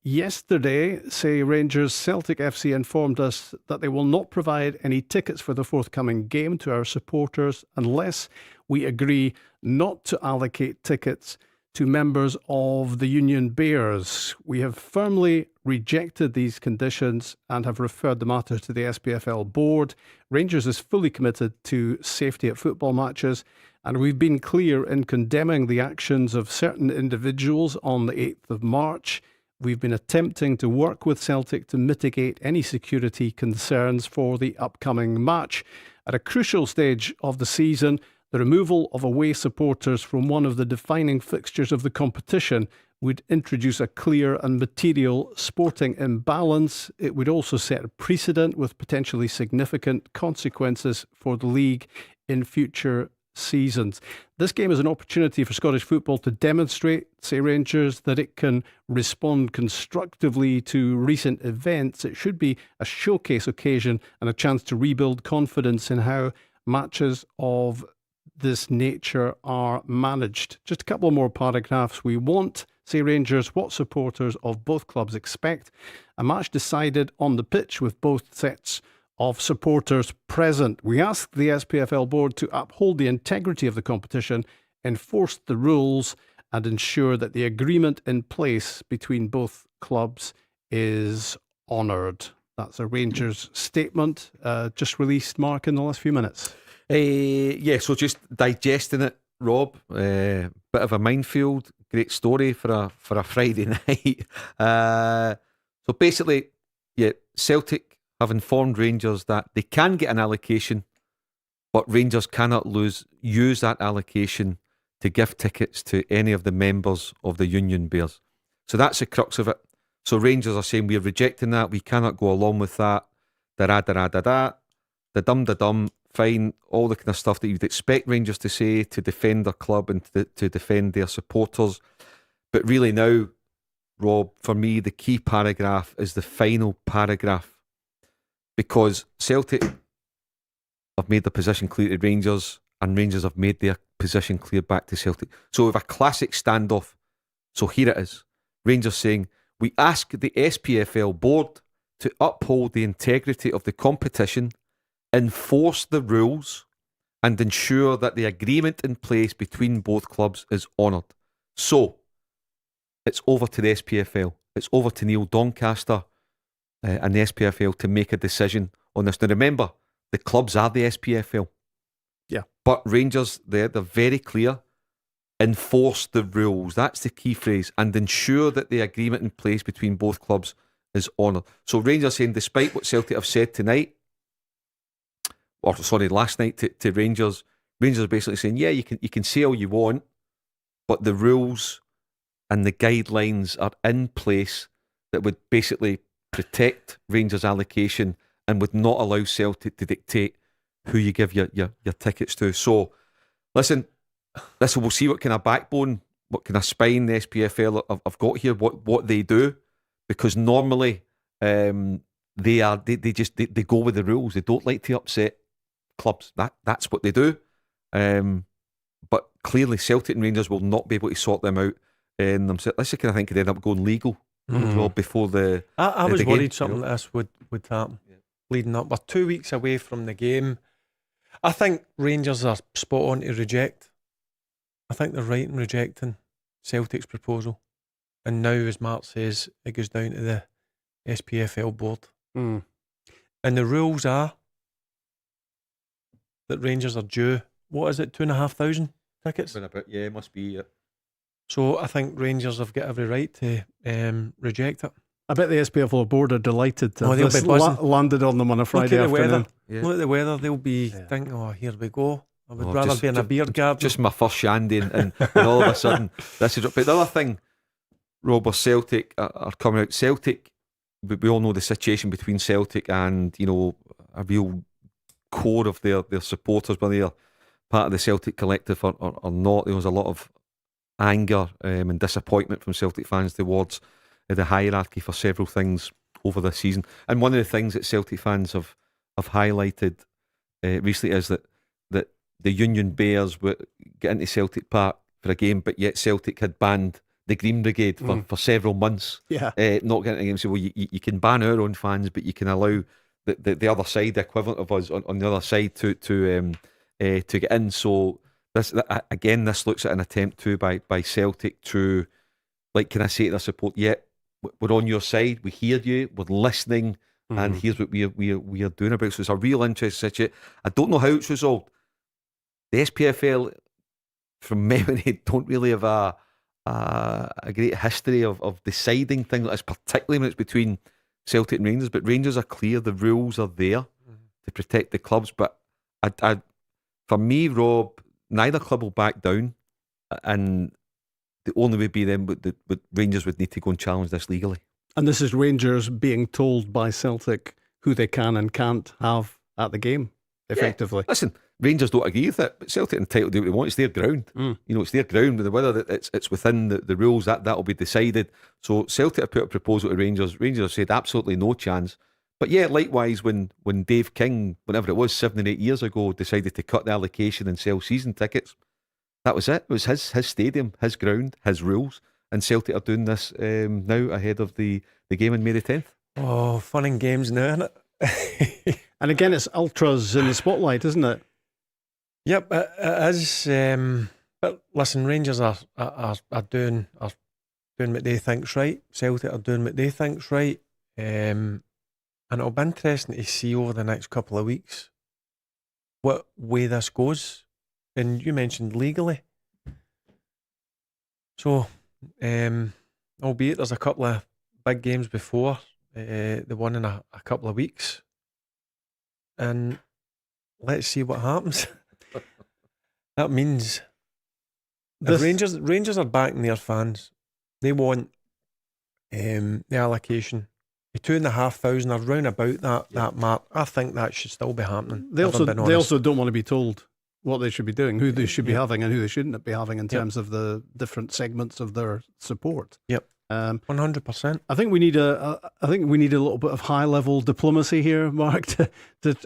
Yesterday, say Rangers, Celtic FC informed us that they will not provide any tickets for the forthcoming game to our supporters unless we agree not to allocate tickets to members of the Union Bears. We have firmly rejected these conditions and have referred the matter to the SPFL board. Rangers is fully committed to safety at football matches, and we've been clear in condemning the actions of certain individuals on the 8th of March. We've been attempting to work with Celtic to mitigate any security concerns for the upcoming match. At a crucial stage of the season, the removal of away supporters from one of the defining fixtures of the competition would introduce a clear and material sporting imbalance. It would also set a precedent with potentially significant consequences for the league in future seasons. This game is an opportunity for Scottish football to demonstrate, say Rangers, that it can respond constructively to recent events. It should be a showcase occasion and a chance to rebuild confidence in how matches of this nature are managed. Just a couple more paragraphs. We want, say Rangers, what supporters of both clubs expect. A match decided on the pitch with both sets of supporters present. We ask the SPFL board to uphold the integrity of the competition, enforce the rules and ensure that the agreement in place between both clubs is honoured. That's a Rangers statement just released, Mark, in the last few minutes. Yeah, so just digesting it, Rob. Bit of a minefield. Great story for a Friday night. So basically, yeah, Celtic have informed Rangers that they can get an allocation, but Rangers cannot use that allocation to give tickets to any of the members of the Union Bears. So that's the crux of it. So Rangers are saying we're rejecting that. We cannot go along with that. Da-da-da-da-da-da. Da-dum-da-dum. Fine, all the kind of stuff that you'd expect Rangers to say to defend their club and to defend their supporters. But really now, Rob, for me, the key paragraph is the final paragraph, because Celtic have made their position clear to Rangers and Rangers have made their position cleared back to Celtic. So we have a classic standoff. So here it is. Rangers saying, we ask the SPFL board to uphold the integrity of the competition, enforce the rules, and ensure that the agreement in place between both clubs is honoured. So, it's over to the SPFL. It's over to Neil Doncaster and the SPFL to make a decision on this. Now remember, the clubs are the SPFL. Yeah. But Rangers, they're very clear. Enforce the rules. That's the key phrase. And ensure that the agreement in place between both clubs is honoured. So Rangers saying, despite what Celtic have said tonight, or sorry, last night to Rangers, Rangers are basically saying, yeah, you can say all you want, but the rules and the guidelines are in place that would basically protect Rangers' allocation and would not allow Celtic to dictate who you give your tickets to. So, listen, we'll see what kind of backbone, what kind of spine the SPFL have got here, what they do, because normally they go with the rules. They don't like to upset clubs. That's what they do. But clearly Celtic and Rangers will not be able to sort them out themselves. This kind of thing could end up going legal well before the. I was the worried game, something like this would happen leading up. We're 2 weeks away from the game. I think Rangers are spot on to reject. I think they're right in rejecting Celtic's proposal. And now, as Mark says, it goes down to the SPFL board. And the rules are that Rangers are due, what is it, 2,500 tickets? Yeah, it must be. So I think Rangers have got every right to reject it. I bet the SPFL board are delighted to they'll have be buzzing. landed on them on a Friday Look at the afternoon. weather. Yeah. Look at the weather. They'll be thinking, oh, here we go. I would rather be in a beer garden. Just my first shandy and all of a sudden this is. But the other thing, Rob, or Celtic are coming out. Celtic, we all know the situation between Celtic and, you know, a real core of their supporters, whether they're part of the Celtic collective or not. There was a lot of anger and disappointment from Celtic fans towards the hierarchy for several things over this season. And one of the things that Celtic fans have highlighted recently is that the Union Bears would get into Celtic Park for a game, but yet Celtic had banned the Green Brigade for several months. Yeah. Not getting a game. So, well, you can ban our own fans, but you can allow the other side, the equivalent of us on the other side, to get in. So this looks at an attempt by Celtic to, like, can I say to their support, yeah, we're on your side, we hear you, we're listening, and here's what we are doing about it. So it's a real interesting situation. I don't know how it's resolved. The SPFL, from memory, don't really have a great history of deciding things like this, particularly when it's between Celtic and Rangers. But Rangers are clear, the rules are there to protect the clubs. But for me, Rob, neither club will back down, and the only way be them, but Rangers would need to go and challenge this legally. And this is Rangers being told by Celtic who they can and can't have at the game, effectively. Yeah. Listen, Rangers don't agree with it, but Celtic are entitled to do what they want. It's their ground. You know, it's their ground. Whether it's within the rules, that'll be decided. So Celtic have put a proposal to Rangers. Rangers have said absolutely no chance. But yeah, likewise, when Dave King, whenever it was 7 or 8 years ago, decided to cut the allocation and sell season tickets, that was it. It was his stadium, his ground, his rules. And Celtic are doing this now ahead of the game on May the 10th. Oh, fun and games now, isn't it? And again, it's ultras in the spotlight, isn't it? Yep, it is. But listen, Rangers are doing what they think's right. Celtic are doing what they think's right. And it'll be interesting to see over the next couple of weeks what way this goes. And you mentioned legally. So, albeit there's a couple of big games before the one in a couple of weeks. And let's see what happens. That means if Rangers are backing their fans. They want the allocation. 2,500 are round about that mark. I think that should still be happening. They also don't want to be told what they should be doing, who they should be having and who they shouldn't be having in terms of the different segments of their support. Yep. 100%. I think we need I think we need a little bit of high level diplomacy here, Mark.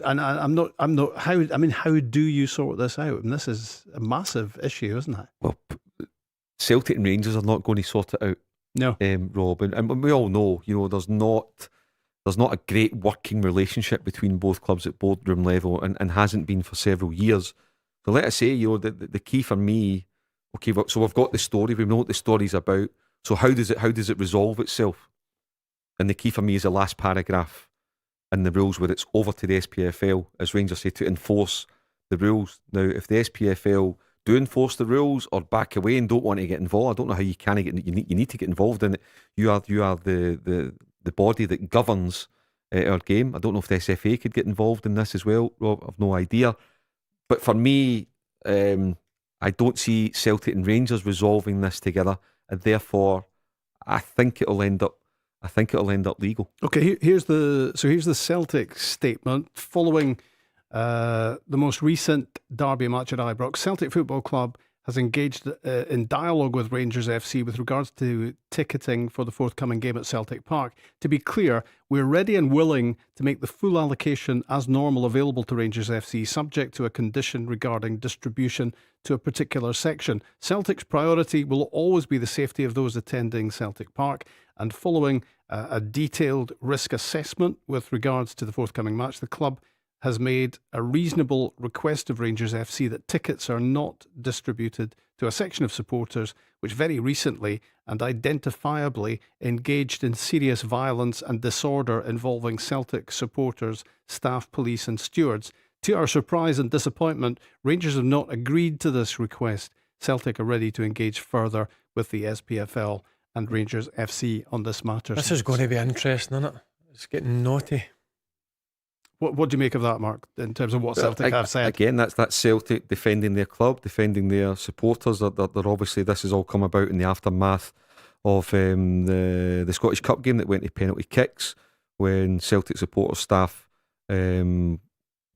I'm not. How do you sort this out? And this is a massive issue, isn't it? Well, Celtic and Rangers are not going to sort it out. No, Rob, and we all know, there's not a great working relationship between both clubs at boardroom level, and hasn't been for several years. So let us say, the key for me. Okay, so we've got the story. We know what the story's about. So how does it resolve itself? And the key for me is the last paragraph in the rules, where it's over to the SPFL, as Rangers say, to enforce the rules. Now, if the SPFL do enforce the rules or back away and don't want to get involved, I don't know how you can get. You need to get involved in it. You are the body that governs our game. I don't know if the SFA could get involved in this as well, Rob. I've no idea. But for me, I don't see Celtic and Rangers resolving this together, and therefore, I think it'll end up legal. Okay, here's the Celtic statement following the most recent derby match at Ibrox. Celtic Football Club has engaged in dialogue with Rangers FC with regards to ticketing for the forthcoming game at Celtic Park. To be clear, we're ready and willing to make the full allocation as normal available to Rangers FC, subject to a condition regarding distribution to a particular section. Celtic's priority will always be the safety of those attending Celtic Park, and following a detailed risk assessment with regards to the forthcoming match, the club has made a reasonable request of Rangers FC that tickets are not distributed to a section of supporters which very recently and identifiably engaged in serious violence and disorder involving Celtic supporters, staff, police and stewards. To our surprise and disappointment, Rangers have not agreed to this request. Celtic are ready to engage further with the SPFL and Rangers FC on this matter. This is going to be interesting, isn't it? It's getting naughty. What do you make of that, Mark, in terms of what Celtic have said? Again, that's Celtic defending their club, defending their supporters. They're obviously, this has all come about in the aftermath of the Scottish Cup game that went to penalty kicks, when Celtic supporter staff were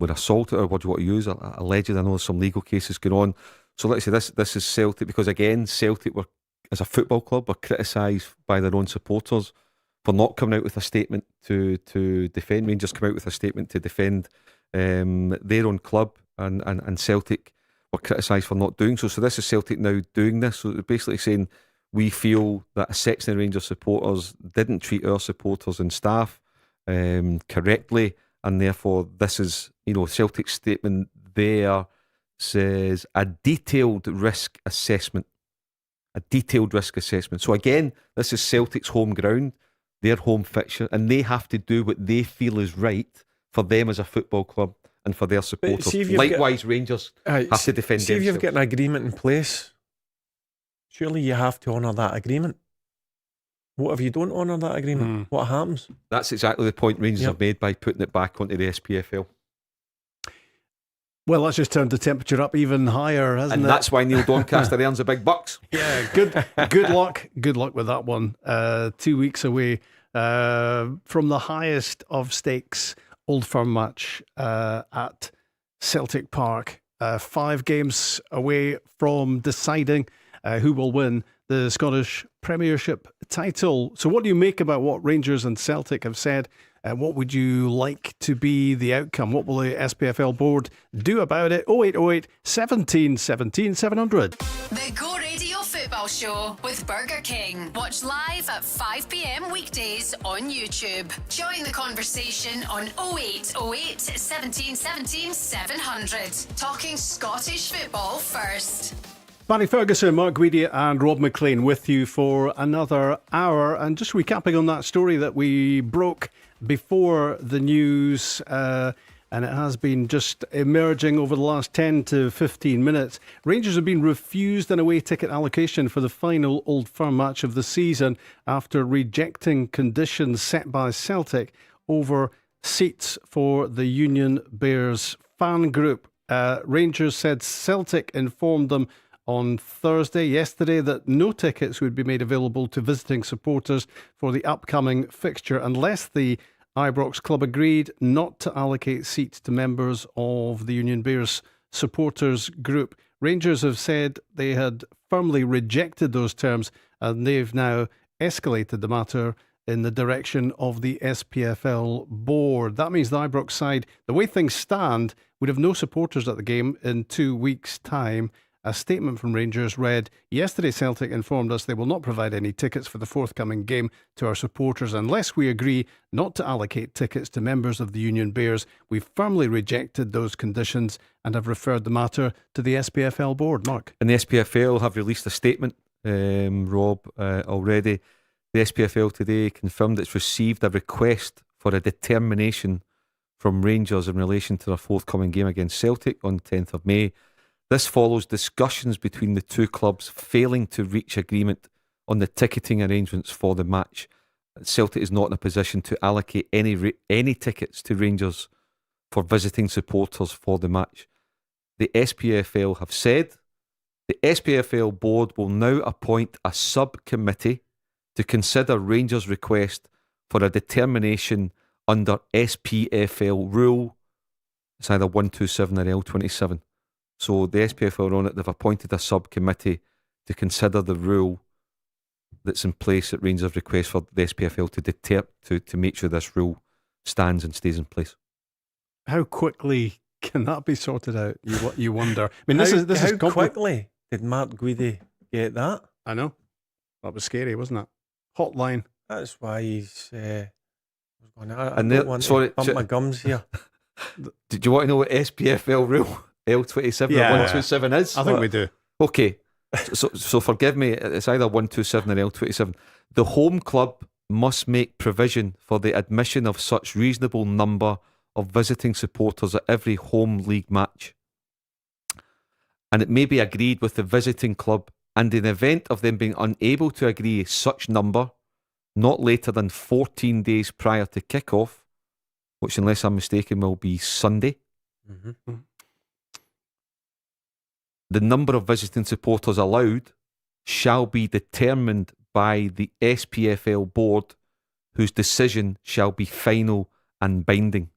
assaulted, or what do you want to use, alleged. I know there's some legal cases going on. So let's say this is Celtic, because again, Celtic were, as a football club, were criticised by their own supporters for not coming out with a statement to defend. Rangers come out with a statement to defend their own club, and Celtic were criticised for not doing so. So this is Celtic now doing this. So they're basically saying, we feel that a section of Rangers supporters didn't treat our supporters and staff correctly, and therefore this is, Celtic's statement there says a detailed risk assessment. A detailed risk assessment. So again, this is Celtic's home ground, their home fixture, and they have to do what they feel is right for them as a football club and for their supporters. Likewise, Rangers have to defend themselves. See if you've got an agreement in place, surely you have to honour that agreement. What if you don't honour that agreement? What happens? That's exactly the point Rangers have made by putting it back onto the SPFL. Well, that's just turned the temperature up even higher, hasn't it? And that's why Neil Doncaster earns the big bucks. Yeah, good luck with that one. 2 weeks away from the highest of stakes Old Firm match at Celtic Park. 5 games away from deciding who will win the Scottish Premiership title. So what do you make about what Rangers and Celtic have said? What would you like to be the outcome? What will the SPFL board do about it? 0808 17 17 700. The Go Radio Football Show with Burger King. Watch live at 5 p.m. weekdays on YouTube. Join the conversation on 0808 17 17 700. Talking Scottish football first. Barry Ferguson, Mark Guidi and Rob MacLean with you for another hour. And just recapping on that story that we broke before the news, and it has been just emerging over the last 10 to 15 minutes. Rangers have been refused an away ticket allocation for the final Old Firm match of the season after rejecting conditions set by Celtic over seats for the Union Bears fan group. Rangers said Celtic informed them on yesterday, that no tickets would be made available to visiting supporters for the upcoming fixture unless the Ibrox club agreed not to allocate seats to members of the Union Bears supporters group. Rangers have said they had firmly rejected those terms, and they've now escalated the matter in the direction of the SPFL board. That means the Ibrox side, the way things stand, would have no supporters at the game in 2 weeks' time. A statement from Rangers read, "Yesterday Celtic informed us they will not provide any tickets for the forthcoming game to our supporters unless we agree not to allocate tickets to members of the Union Bears. We've firmly rejected those conditions and have referred the matter to the SPFL board." Mark? And the SPFL have released a statement, Rob, already. The SPFL today confirmed it's received a request for a determination from Rangers in relation to their forthcoming game against Celtic on the 10th of May. This follows discussions between the two clubs failing to reach agreement on the ticketing arrangements for the match. Celtic is not in a position to allocate any tickets to Rangers for visiting supporters for the match. The SPFL have said the SPFL board will now appoint a subcommittee to consider Rangers' request for a determination under SPFL rule. It's either 127 or L27. So the SPFL are on it. They've appointed a subcommittee to consider the rule that's in place at Rangers' request for the SPFL to make sure this rule stands and stays in place. How quickly can that be sorted out? You wonder. I mean, this is how quickly did Mark Guidi get that? I know. That was scary, wasn't it? Hotline. That's why he's. I And don't want to bump my gums here. Did you want to know what SPFL rule L27 or 127 is? I think we do. Okay, so forgive me, it's either 127 or L27. The home club must make provision for the admission of such reasonable number of visiting supporters at every home league match, and it may be agreed with the visiting club, and in the event of them being unable to agree such number, not later than 14 days prior to kick-off, which, unless I'm mistaken, will be Sunday. Mm-hmm. The number of visiting supporters allowed shall be determined by the SPFL board, whose decision shall be final and binding.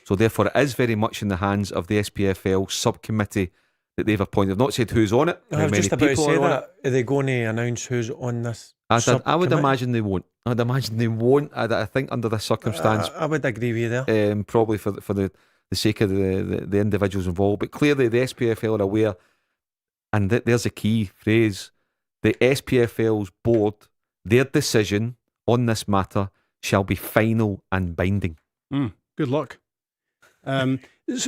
So therefore it is very much in the hands of the SPFL subcommittee that they've appointed. I've not said who's on it. I was just about to say that. Are they going to announce who's on this subcommittee? I would imagine they won't. I think under this circumstance, I would agree with you there. probably for the sake of the individuals involved. But clearly the SPFL are aware, and there's a key phrase, the SPFL's board, their decision on this matter shall be final and binding. Good luck.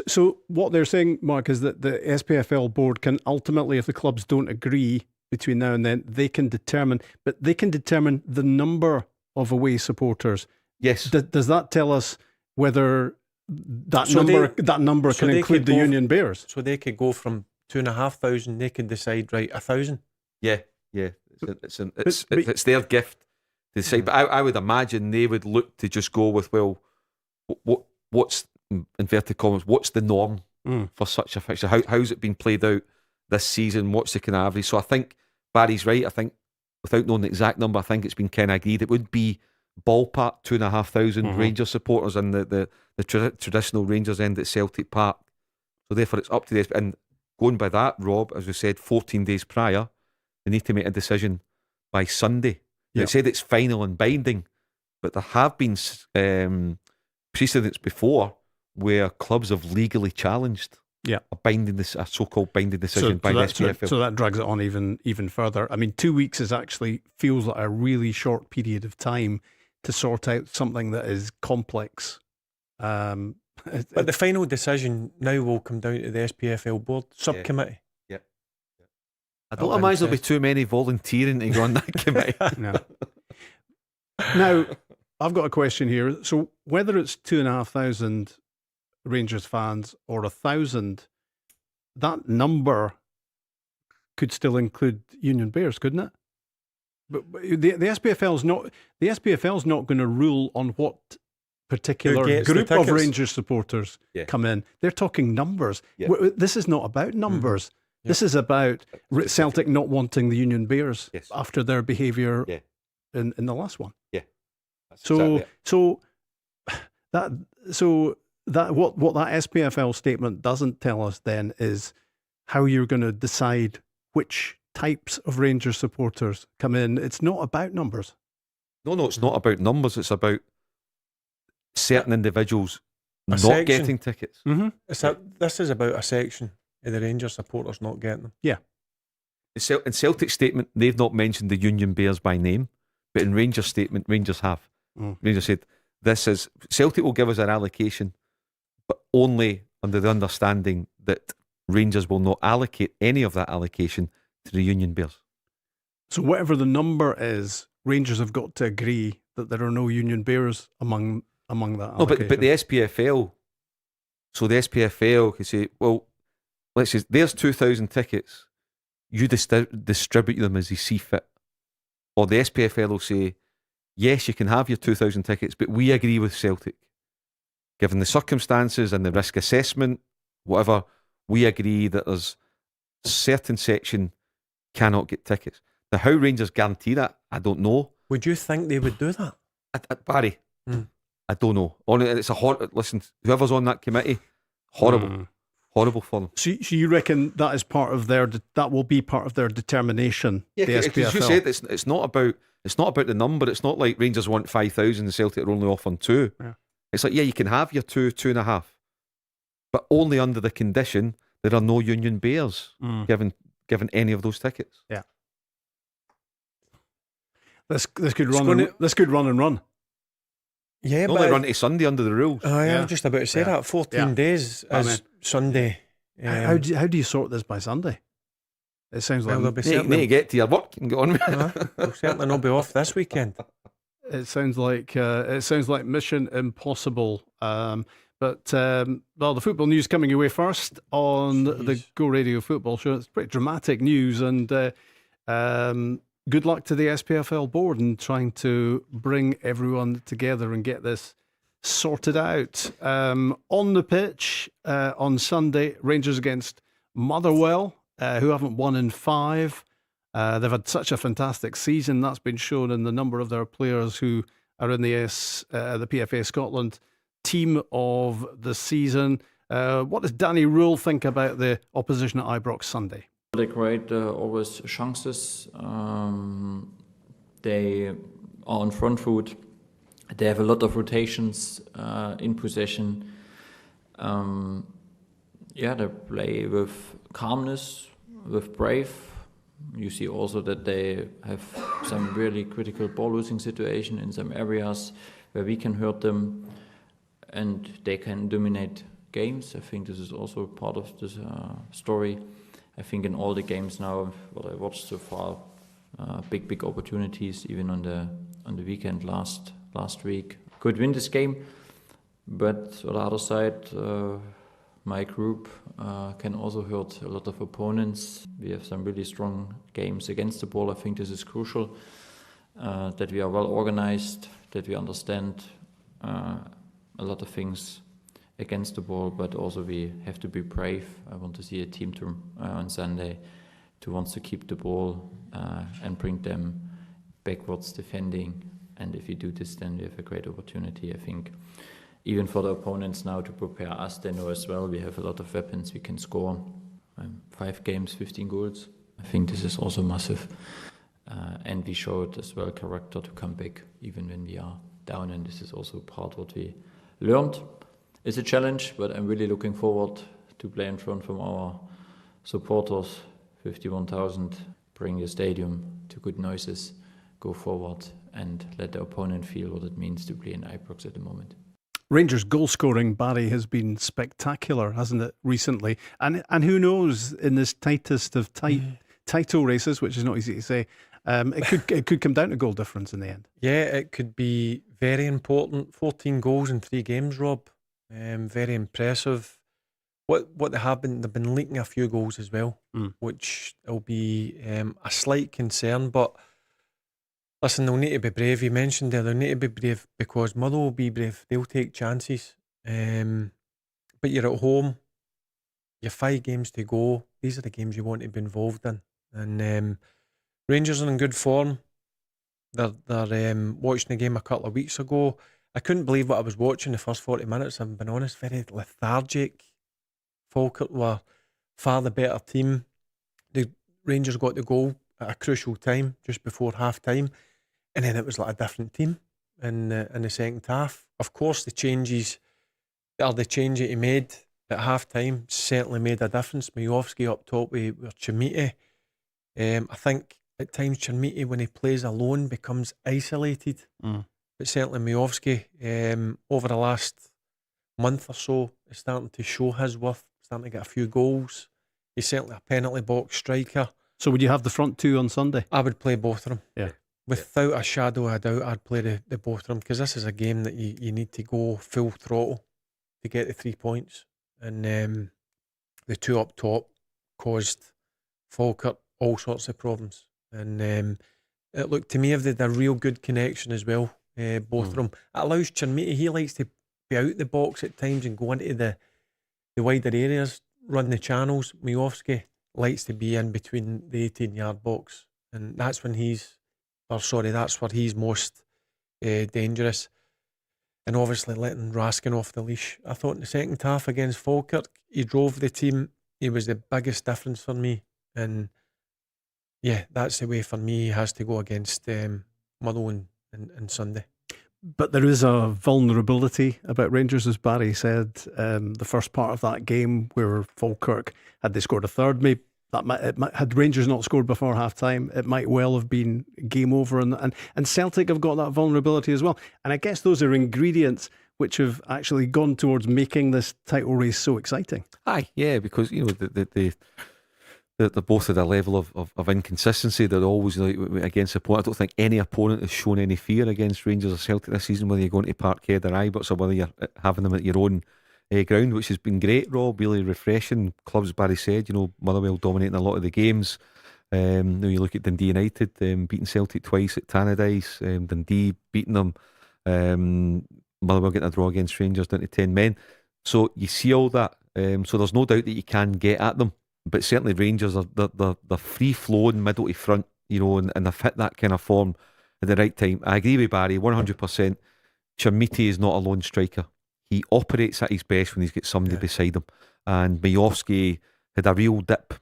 So what they're saying, Mark, is that the SPFL board can ultimately, if the clubs don't agree between now and then, they can determine the number of away supporters. Yes. Does that tell us whether that number can include the Union Bears? So they could go from 2,500. They could decide 1,000. Yeah. It's their gift to decide. But I would imagine they would look to just go with, well, what's inverted commas, what's the norm for such a fixture? How's it been played out this season? What's the kind of average? So I think Barry's right. I think without knowing the exact number, I think it's been kind of agreed. It would be ballpark 2,500 Rangers supporters in the traditional Rangers end at Celtic Park. So therefore it's up to this. And going by that, Rob, as we said, 14 days prior, they need to make a decision by Sunday. Yep. It said it's final and binding, but there have been precedents before where clubs have legally challenged a so-called binding decision by the SPFL. So that drags it on even further. I mean, 2 weeks feels like a really short period of time to sort out something that is complex. But the final decision now will come down to the SPFL board subcommittee. Yeah. I don't imagine there'll be too many volunteering to go on that committee. No. Now, I've got a question here. So whether it's 2,500 Rangers fans or 1,000, that number could still include Union Bears, couldn't it? But the SPFL's not going to rule on what particular group of Rangers supporters come in. They're talking numbers. Yeah. This is not about numbers. Yeah. This is about Celtic not wanting the Union Bears after their behaviour in the last one. Yeah. So what that SPFL statement doesn't tell us then is how you're going to decide which types of Rangers supporters come in. It's not about numbers. No, it's not about numbers. It's about certain individuals not section. getting tickets. This is about a section of the Rangers supporters not getting them. Yeah. In Celtic's statement, they've not mentioned the Union Bears by name, but in Rangers' statement, Rangers have. Rangers said, Celtic will give us our allocation, but only under the understanding that Rangers will not allocate any of that allocation to the Union Bears. So whatever the number is, Rangers have got to agree that there are no Union Bears among that allocation. No, but the SPFL, so the SPFL can say, well, let's say there's 2,000 tickets, you distribute them as you see fit. Or the SPFL will say, yes, you can have your 2,000 tickets, but we agree with Celtic. Given the circumstances and the risk assessment, whatever, we agree that there's a certain section cannot get tickets. Now, how Rangers guarantee that, I don't know. Would you think they would do that? Barry, I don't know. It's listen, whoever's on that committee, horrible. Horrible for them. So you reckon that is part of that will be part of their determination? Yeah, the because you said it's not about the number. It's not like Rangers want 5,000 and Celtic are only off on 2. Yeah. It's like, yeah, you can have your 2.5, but only under the condition there are no Union Bears given any of those tickets. Yeah. This could run and run. Yeah, but only run to Sunday under the rules. I was just about to say that 14 days is Sunday. How do you sort this by Sunday? It sounds like you need to get to your work and get on with it. We'll certainly not be off this weekend. It sounds like mission impossible. But the football news coming your way first on the Go Radio Football Show. It's pretty dramatic news, and good luck to the SPFL board in trying to bring everyone together and get this sorted out. On the pitch on Sunday, Rangers against Motherwell, who haven't won in 5. They've had such a fantastic season. That's been shown in the number of their players who are in the PFA Scotland team of the season. What does Danny Rule think about the opposition at Ibrox Sunday? They create always chances. They are on front foot. They have a lot of rotations in possession. They play with calmness, with brave. You see also that they have some really critical ball losing situation in some areas where we can hurt them, and they can dominate games. I think this is also part of this story. I think in all the games now, what I watched so far, big opportunities. Even on the weekend last week, could win this game. But on the other side, my group can also hurt a lot of opponents. We have some really strong games against the ball. I think this is crucial, that we are well organized, that we understand a lot of things against the ball, but also we have to be brave. I want to see a team on Sunday who wants to keep the ball and bring them backwards defending. And if we do this, then we have a great opportunity, I think. Even for the opponents now to prepare us, they know as well we have a lot of weapons we can score. 5 games, 15 goals. I think this is also massive. And we showed as well character to come back even when we are down, and this is also part what we learned. It's a challenge, but I'm really looking forward to play in front from our supporters, 51,000, bring the stadium to good noises, go forward and let the opponent feel what it means to play in Ibrox at the moment. Rangers' goal scoring, Barry, has been spectacular, hasn't it, recently? And who knows, in this tightest of title races, which is not easy to say, it could come down to goal difference in the end. Yeah, it could be very important. 14 goals in 3 games, Rob. Very impressive. What they have been, they've been leaking a few goals as well, which will be a slight concern. But listen, they'll need to be brave. You mentioned there, they'll need to be brave because Motherwell will be brave. They'll take chances. But you're at home. You're 5 games to go. These are the games you want to be involved in. And Rangers are in good form. They're watching the game a couple of weeks ago. I couldn't believe what I was watching the first 40 minutes. I've been honest, very lethargic. Falkirk were far the better team. The Rangers got the goal at a crucial time, just before half time. and then it was like a different team in the second half. Of course, the change that he made at half time certainly made a difference. Majowski up top with Chimite. I think at times Chimite, when he plays alone, becomes isolated. But certainly Majowski, over the last month or so, is starting to show his worth, starting to get a few goals. He's certainly a penalty box striker. So would you have the front two on Sunday? I would play both of them. Yeah. Without a shadow of a doubt, I'd play the both of them, because this is a game that you need to go full throttle to get the 3 points. And the two up top caused Falkirk all sorts of problems. And it looked to me if they had a real good connection as well, both of them. It allows Chirmiti, he likes to be out the box at times and go into the wider areas, run the channels. Majowski likes to be in between the 18-yard box, and that's when that's where he's most dangerous. And obviously letting Raskin off the leash. I thought in the second half against Falkirk, he drove the team. He was the biggest difference for me. And yeah, that's the way for me he has to go against Motherwell on Sunday. But there is a vulnerability about Rangers, as Barry said. The first part of that game where Falkirk, had they scored a third, maybe had Rangers not scored before half time, it might well have been game over. And Celtic have got that vulnerability as well. And I guess those are ingredients which have actually gone towards making this title race so exciting. Aye, yeah, because they're both at a level of inconsistency. They're always against opponent. I don't think any opponent has shown any fear against Rangers or Celtic this season, whether you're going to Parkhead or Ibrox or whether you're having them at your own ground, which has been great, Rob. Really refreshing. Clubs, Barry said, Motherwell dominating a lot of the games. Now you look at Dundee United, beating Celtic twice at Tannadice, Dundee beating them, Motherwell getting a draw against Rangers down to 10 men. So you see all that. So there's no doubt that you can get at them. But certainly Rangers are they're free flowing middle to front, and they've hit that kind of form at the right time. I agree with Barry 100%. Chirmiti is not a lone striker. He operates at his best when he's got somebody beside him. And Majowski had a real dip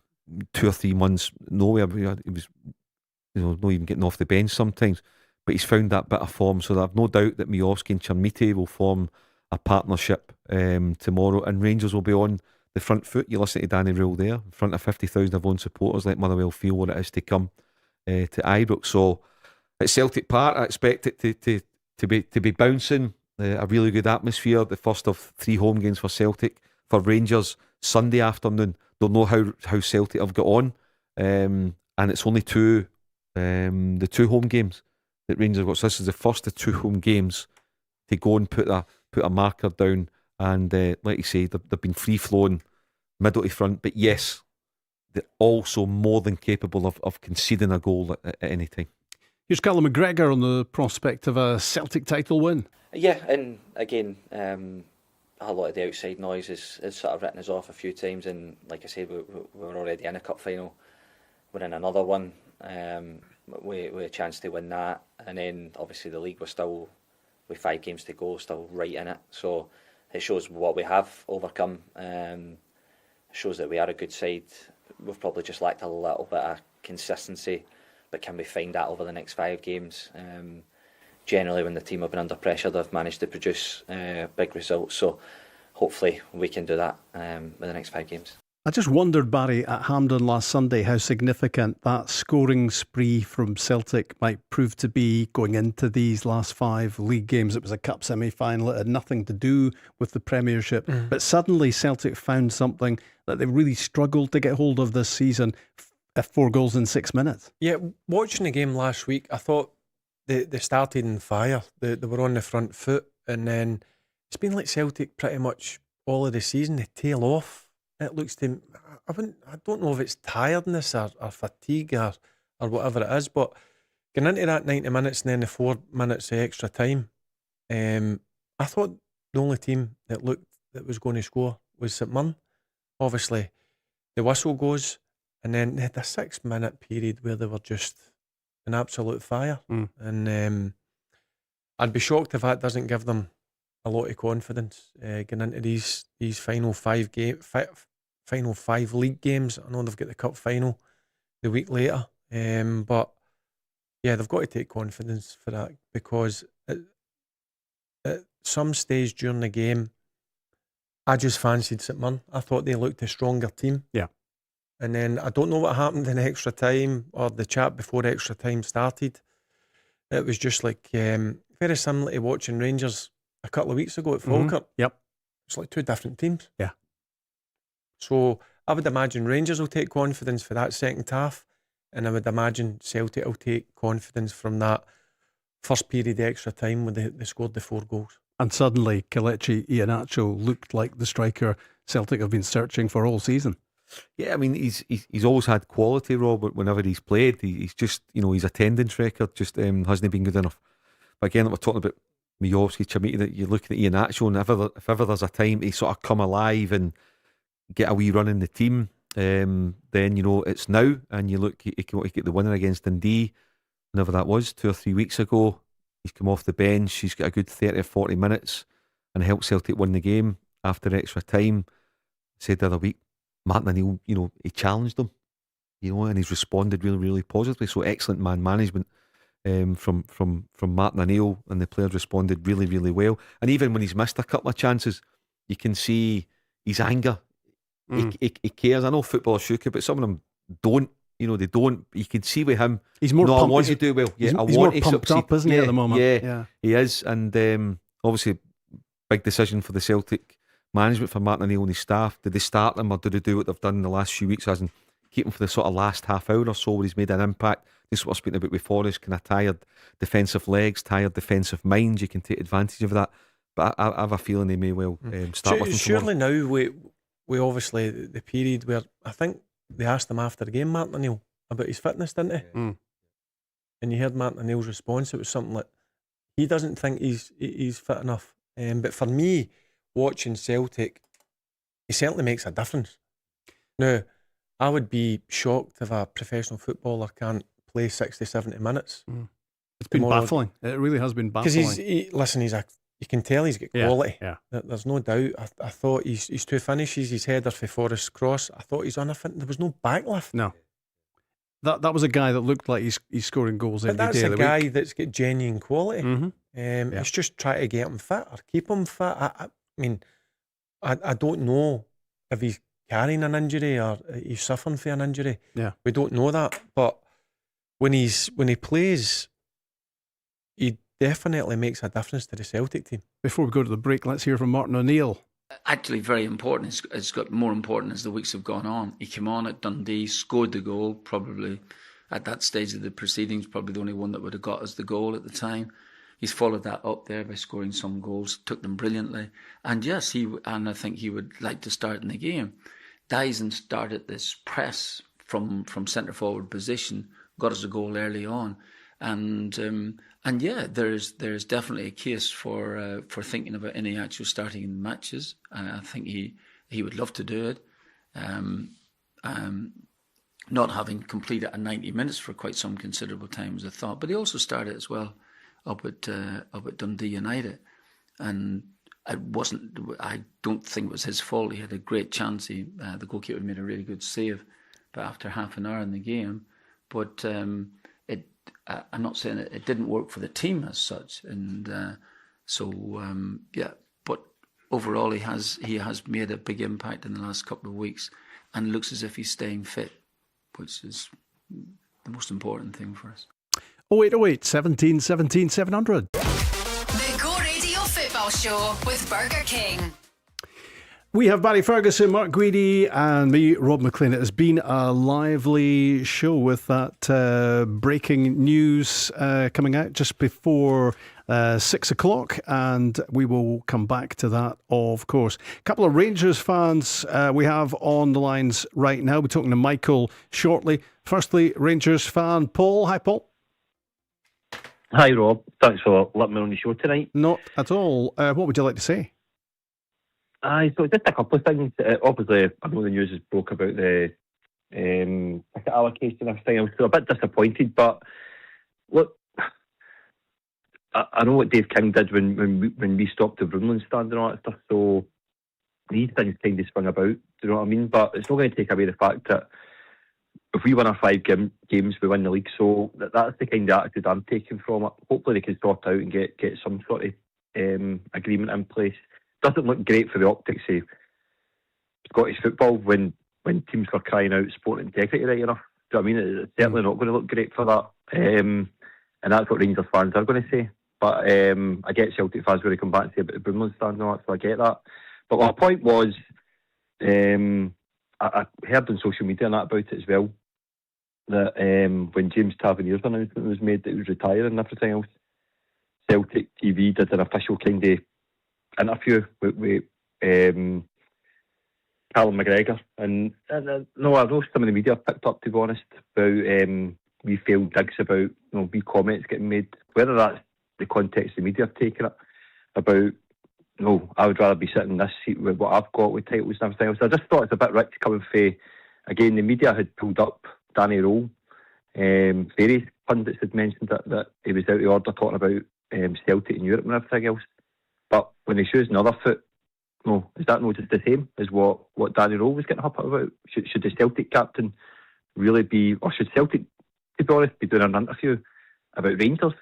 2 or 3 months nowhere. He was not even getting off the bench sometimes. But he's found that bit of form. So I've no doubt that Majowski and Chirmiti will form a partnership tomorrow, and Rangers will be on the front foot. You listen to Danny Rule there, in front of 50,000 of own supporters, let Motherwell feel what it is to come to Ibrox. So at Celtic Park, I expect it to be bouncing. A really good atmosphere. The first of 3 home games for Celtic. For Rangers, Sunday afternoon. Don't know how Celtic have got on, and it's only the 2 home games that Rangers have got. So this is the first of 2 home games to go and put a marker down. And like you say, they've been free flowing middle to front. But yes, they're also more than capable of conceding a goal at any time. Here's Callum McGregor on the prospect of a Celtic title win. Yeah, and again, a lot of the outside noise is sort of written us off a few times. And like I said, we're already in a cup final. We're in another one with a chance to win that. And then obviously the league, we're still with 5 games to go, still right in it. So it shows what we have overcome. It shows that we are a good side. We've probably just lacked a little bit of consistency, but can we find that over the next 5 games? Generally, when the team have been under pressure, they've managed to produce big results. So hopefully we can do that in the next 5 games. I just wondered, Barry, at Hampden last Sunday, how significant that scoring spree from Celtic might prove to be going into these last 5 league games. It was a cup semi-final. It had nothing to do with the Premiership. But suddenly Celtic found something that they really struggled to get hold of this season. 4 goals in 6 minutes. Yeah, watching the game last week, I thought they started in fire. They were on the front foot. And then it's been like Celtic pretty much all of the season. They tail off. It looks to me, I don't know if it's tiredness or fatigue or whatever it is, but getting into that 90 minutes and then the 4 minutes of extra time, I thought the only team that looked that was going to score was St Mirren. Obviously, the whistle goes, and then they had a 6-minute period where they were just an absolute fire. And I'd be shocked if that doesn't give them a lot of confidence getting into these final 5 league games. I know they've got the cup final the week later, but Yeah, they've got to take confidence for that, because at some stage during the game, I just fancied St Mirren. I thought they looked a stronger team. Yeah. And then I don't know what happened in extra time or the chat before extra time started. It was just like very similar to watching Rangers a couple of weeks ago at Falkirk. Yep. It's like two different teams. Yeah. So I would imagine Rangers will take confidence for that second half, and I would imagine Celtic will take confidence from that first period extra time when they scored the 4 goals. And suddenly Kelechi Iheanacho looked like the striker Celtic have been searching for all season. Yeah, I mean, he's always had quality, Robert. Whenever he's played, he's just, his attendance record just hasn't been good enough. But again, like we're talking about Miovski, Chamiti, that you're looking at Iheanacho, and if ever there's a time to sort of come alive and get a wee run in the team, then it's now. And you look, he get the winner against Dundee, whenever that was, 2 or 3 weeks ago. He's come off the bench. He's got a good 30 or 40 minutes and helped Celtic win the game after extra time. Said the other week, Martin O'Neill, he challenged him, and he's responded really, really positively. So excellent man management from Martin O'Neill, and the players responded really, really well. And even when he's missed a couple of chances, you can see his anger. He cares. I know footballers shook it, but some of them don't. They don't. You can see with him. He's more. I want to do well. Yeah, he's more pumped up, isn't he, at the moment? Yeah, he is. And obviously, big decision for the Celtic management, for Martin O'Neill and his staff. Did they start him, or did they do what they've done in the last few weeks, as in keep him for the sort of last half hour or so where he's made an impact? This is what we're speaking about with Forrest. Kind of tired defensive legs, tired defensive minds. You can take advantage of that. But I have a feeling they may well start with him surely tomorrow. Now we obviously the period where I think they asked him after the game, Martin O'Neill, about his fitness, didn't they? And you heard Martin O'Neill's response. It was something like he doesn't think he's fit enough. But for me, watching Celtic, he certainly makes a difference. Now, I would be shocked if a professional footballer can't play 60, 70 minutes. It's been baffling. It really has been baffling. Because you can tell he's got quality. Yeah. There's no doubt. I thought his 2 finishes, his header for Forrest's cross, I thought he's on a fin. There was no backlift. No. That was a guy that looked like he's scoring goals every day of the week. That's a guy that's got genuine quality. Yeah. It's just try to get him fit or keep him fit. I mean, I don't know if he's carrying an injury or he's suffering from an injury. Yeah. We don't know that. But when he plays, he definitely makes a difference to the Celtic team. Before we go to the break, let's hear from Martin O'Neill. Actually, very important. It's got more important as the weeks have gone on. He came on at Dundee, scored the goal, probably at that stage of the proceedings, probably the only one that would have got us the goal at the time. He's followed that up there by scoring some goals, took them brilliantly. And yes, I think he would like to start in the game. Dyson started this press from centre forward position, got us a goal early on. And yeah, there's definitely a case for thinking about any actual starting in matches. And I think he would love to do it. Not having completed a 90 minutes for quite some considerable time was a thought. But he also started as well up at Dundee United, and I don't think it was his fault. He had a great chance. The goalkeeper made a really good save, but after half an hour in the game. But I'm not saying it didn't work for the team as such, and But overall, he has made a big impact in the last couple of weeks, and looks as if he's staying fit, which is the most important thing for us. 0808 17 17 700. The Go Radio Football Show with Burger King. We have Barry Ferguson, Mark Guidi and me, Rob MacLean. It has been a lively show with that breaking news coming out just before 6 o'clock, and we will come back to that, of course. A couple of Rangers fans we have on the lines right now. We're talking to Michael shortly. Firstly, Rangers fan Paul. Hi, Paul. Hi, Rob. Thanks for letting me on the show tonight. Not at all. What would you like to say? So just a couple of things. Obviously, I know the news has broke about the ticket allocation. I was a bit disappointed, but look, I know what Dave King did when we stopped the Brunelin stand and all that stuff. So these things kind of swing about. Do you know what I mean? But it's not going to take away the fact that if we win our 5 games, we win the league. So that's the kind of attitude I'm taking from it. Hopefully they can sort out and get some sort of agreement in place. Doesn't look great for the optics of Scottish football when teams are crying out sport integrity right enough. Do you know what I mean? It's certainly not going to look great for that. And that's what Rangers fans are going to say. But I get Celtic fans going to come back and say about the Broomloan stand and all that, so I get that. But my point was, I heard on social media and that about it as well, that when James Tavernier's announcement was made that he was retiring and everything else, Celtic TV did an official kind of interview with Callum McGregor, and no, I know some of the media picked up, to be honest, about we failed digs about wee comments getting made, whether that's the context the media have taken it about. No, I would rather be sitting in this seat with what I've got with titles and everything else. I just thought it's a bit rich coming from, again, the media had pulled up Danny Rowe. Various pundits had mentioned that he was out of order talking about Celtic in Europe and everything else. But when he shows another foot, no, is that not just the same as what Danny Rowe was getting up about? Should the Celtic captain really be, or should Celtic, to be honest, be doing an interview about Rangers?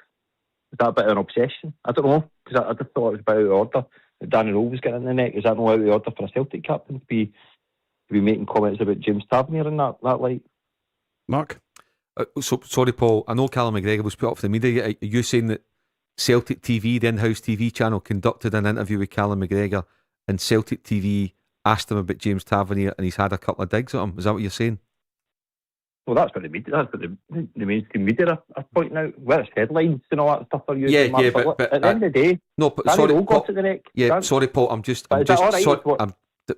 Is that a bit of an obsession? I don't know, because I just thought it was a bit out of order that Danny Rowe was getting in the neck. Is that not out of order for a Celtic captain to be making comments about James Tavernier and that light? Mark? Sorry, Paul. I know Callum McGregor was put up for the media. Are you saying that Celtic TV, the in-house TV channel, conducted an interview with Callum McGregor and Celtic TV asked him about James Tavernier and he's had a couple of digs at him? Is that what you're saying? Well, that's what the media, that's what the mainstream media are pointing out. Where it's headlines and all that stuff are using. Yeah, but at the end of the day, no, but Danny sorry, Rowe got Paul, it the neck. Yeah, sorry, Paul. I'm just right,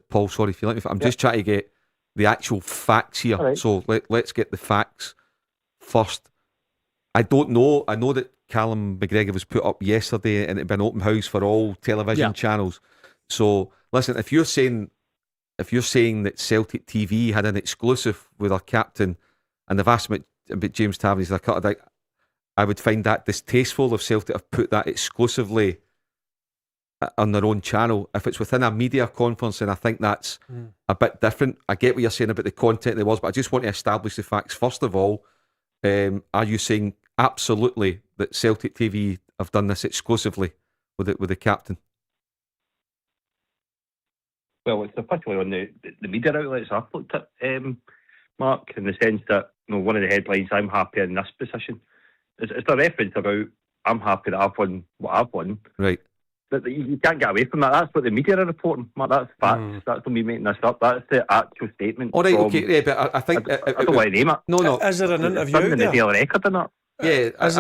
Paul. Sorry if you let me. I'm just trying to get the actual facts here. Right. So let's get the facts first. I don't know. I know that Callum McGregor was put up yesterday and it had been open house for all television channels. So listen, if you're saying that Celtic TV had an exclusive with our captain and they've asked him about James Tavernier, I would find that distasteful if Celtic have put that exclusively on their own channel. If it's within a media conference, then I think that's a bit different. I get what you're saying about the content there was, but I just want to establish the facts. First of all, are you saying absolutely that Celtic TV have done this exclusively with the captain? Well, it's officially on the media outlets I've looked at, Mark, in the sense that one of the headlines, I'm happy in this position. It's a reference about I'm happy that I've won what I've won. Right. That you can't get away from that. That's what the media are reporting, Mark. That's facts. That's not me making this up. That's the actual statement. All right, okay, yeah, but I think I don't want to name it. No. Is there an interview out out there? there? The Daily Record in that. Yeah, is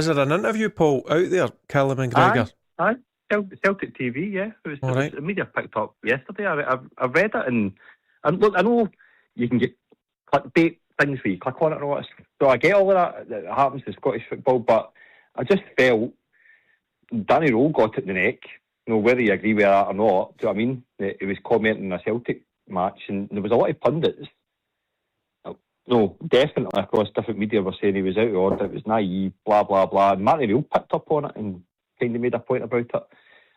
there an interview, Paul, out there, Callum McGregor? Aye. Celtic TV, yeah. It was the media picked up yesterday. I read it and look, I know you can get clickbait things where you click on it and all that. So I get all of that happens to Scottish football, but I just felt Danny Rowe got it in the neck. Whether you agree with that or not, do you know what I mean? He was commenting on a Celtic match and there was a lot of pundits. No, definitely across different media were saying he was out of order, it was naive, blah, blah, blah. And Matty Reel picked up on it and kind of made a point about it.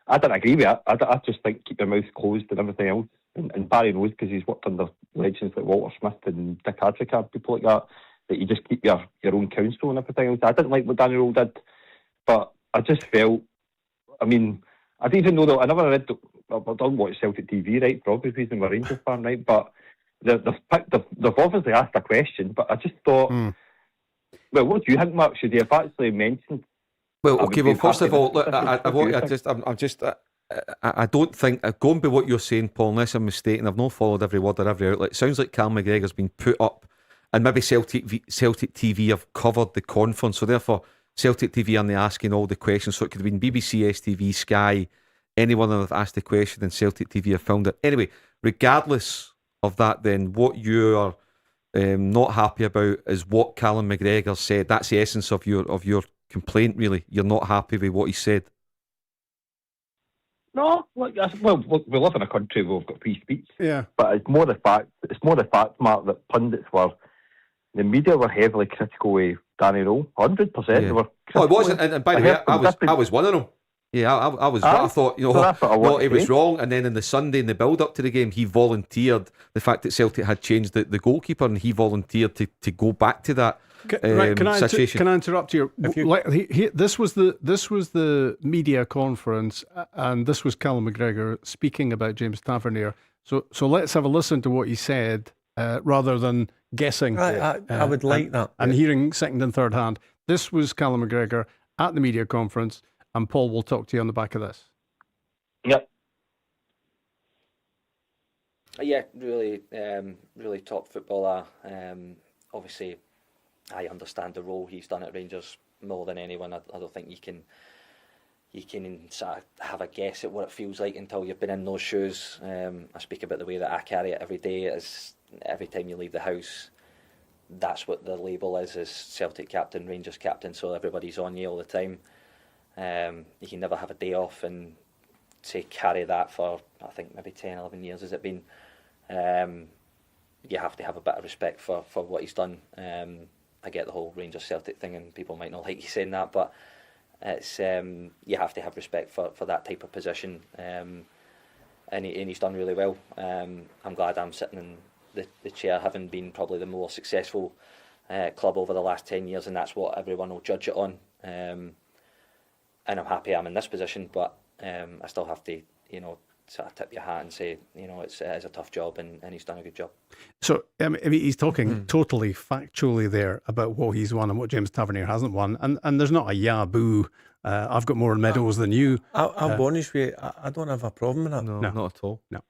I didn't agree with it. I just think keep your mouth closed and everything else. And Barry knows because he's worked under legends like Walter Smith and Dick Advocat, people like that you just keep your own counsel and everything else. I didn't like what Danny Rowe did, but I just felt, I didn't even know that, I never read, I don't watch Celtic TV, right, for obvious reason, I'm a Rangers fan, right, but they've obviously asked a question, but I just thought, well, what do you think, Mark? Should they have actually mentioned? Well, okay. Well, first of all, look, I don't think, going by what you're saying, Paul, unless I'm mistaken, I've not followed every word or every outlet. It sounds like Cal McGregor's been put up, and maybe Celtic TV have covered the conference, so therefore Celtic TV aren't asking all the questions. So it could have been BBC, STV, Sky, anyone that have asked the question, and Celtic TV have filmed it. Anyway, regardless of that, then what you're not happy about is what Callum McGregor said. That's the essence of your complaint, really. You're not happy with what he said. No, well, we live in a country where we've got free speech. Yeah, but it's more the fact, Mark, that pundits the media were heavily critical of Danny Rowe. 100%. They were. Oh, it wasn't. And by the way, I was one of them. Yeah, I thought, So that's what I want he to was see. wrong. And then in the Sunday, in the build up to the game, he volunteered the fact that Celtic had changed the goalkeeper, and he volunteered to go back to that situation. Can I interrupt you? This was the media conference, and this was Callum McGregor speaking about James Tavernier. So let's have a listen to what he said, rather than guessing. I would like that. And hearing second and third hand. This was Callum McGregor at the media conference, and Paul will talk to you on the back of this. Yep. Yeah, really, really top footballer. Obviously, I understand the role he's done at Rangers more than anyone. I don't think you can sort of have a guess at what it feels like until you've been in those shoes. I speak about the way that I carry it every day. Is every time you leave the house, that's what the label is Celtic captain, Rangers captain. So everybody's on you all the time. You can never have a day off, and to carry that for, I think, maybe 10, 11 years has it been. You have to have a bit of respect for what he's done. I get the whole Rangers Celtic thing, and people might not like you saying that, but it's you have to have respect for that type of position. And he's done really well. I'm glad I'm sitting in the chair, having been probably the more successful club over the last 10 years, and that's what everyone will judge it on. And I'm happy I'm in this position, but I still have to, sort of tip your hat and say, it's a tough job, and he's done a good job. So I mean, he's talking totally factually there about what he's won and what James Tavernier hasn't won, and there's not a boo. I've got more medals than you. I'll be honest with you, I don't have a problem with that. No, not at all. No.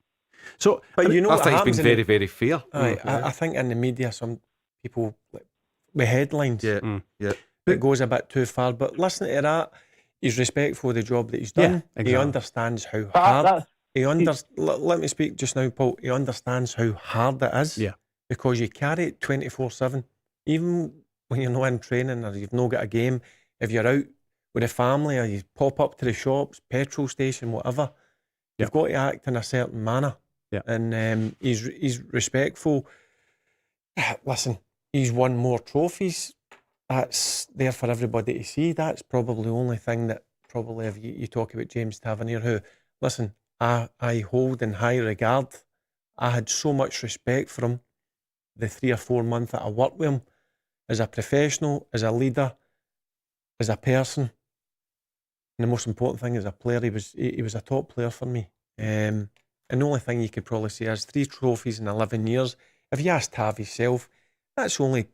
So, but I what think it's happens been very, very fair. I think in the media, some people with headlines, yeah, it goes a bit too far. But listening to that, he's respectful of the job that he's done. Yeah, exactly. He understands how hard. Let me speak just now, Paul. He understands how hard it is. Yeah. Because you carry it 24/7, even when you're not in training or you've not got a game. If you're out with a family or you pop up to the shops, petrol station, whatever, you've got to act in a certain manner. Yeah. And he's respectful. Listen, he's won more trophies. That's there for everybody to see. That's probably the only thing that probably, if you talk about James Tavernier, who, listen, I hold in high regard. I had so much respect for him the 3 or 4 months that I worked with him, as a professional, as a leader, as a person, and the most important thing, as a player, he was a top player for me. And the only thing you could probably say is 3 trophies in 11 years. If you asked Tav himself, that's the only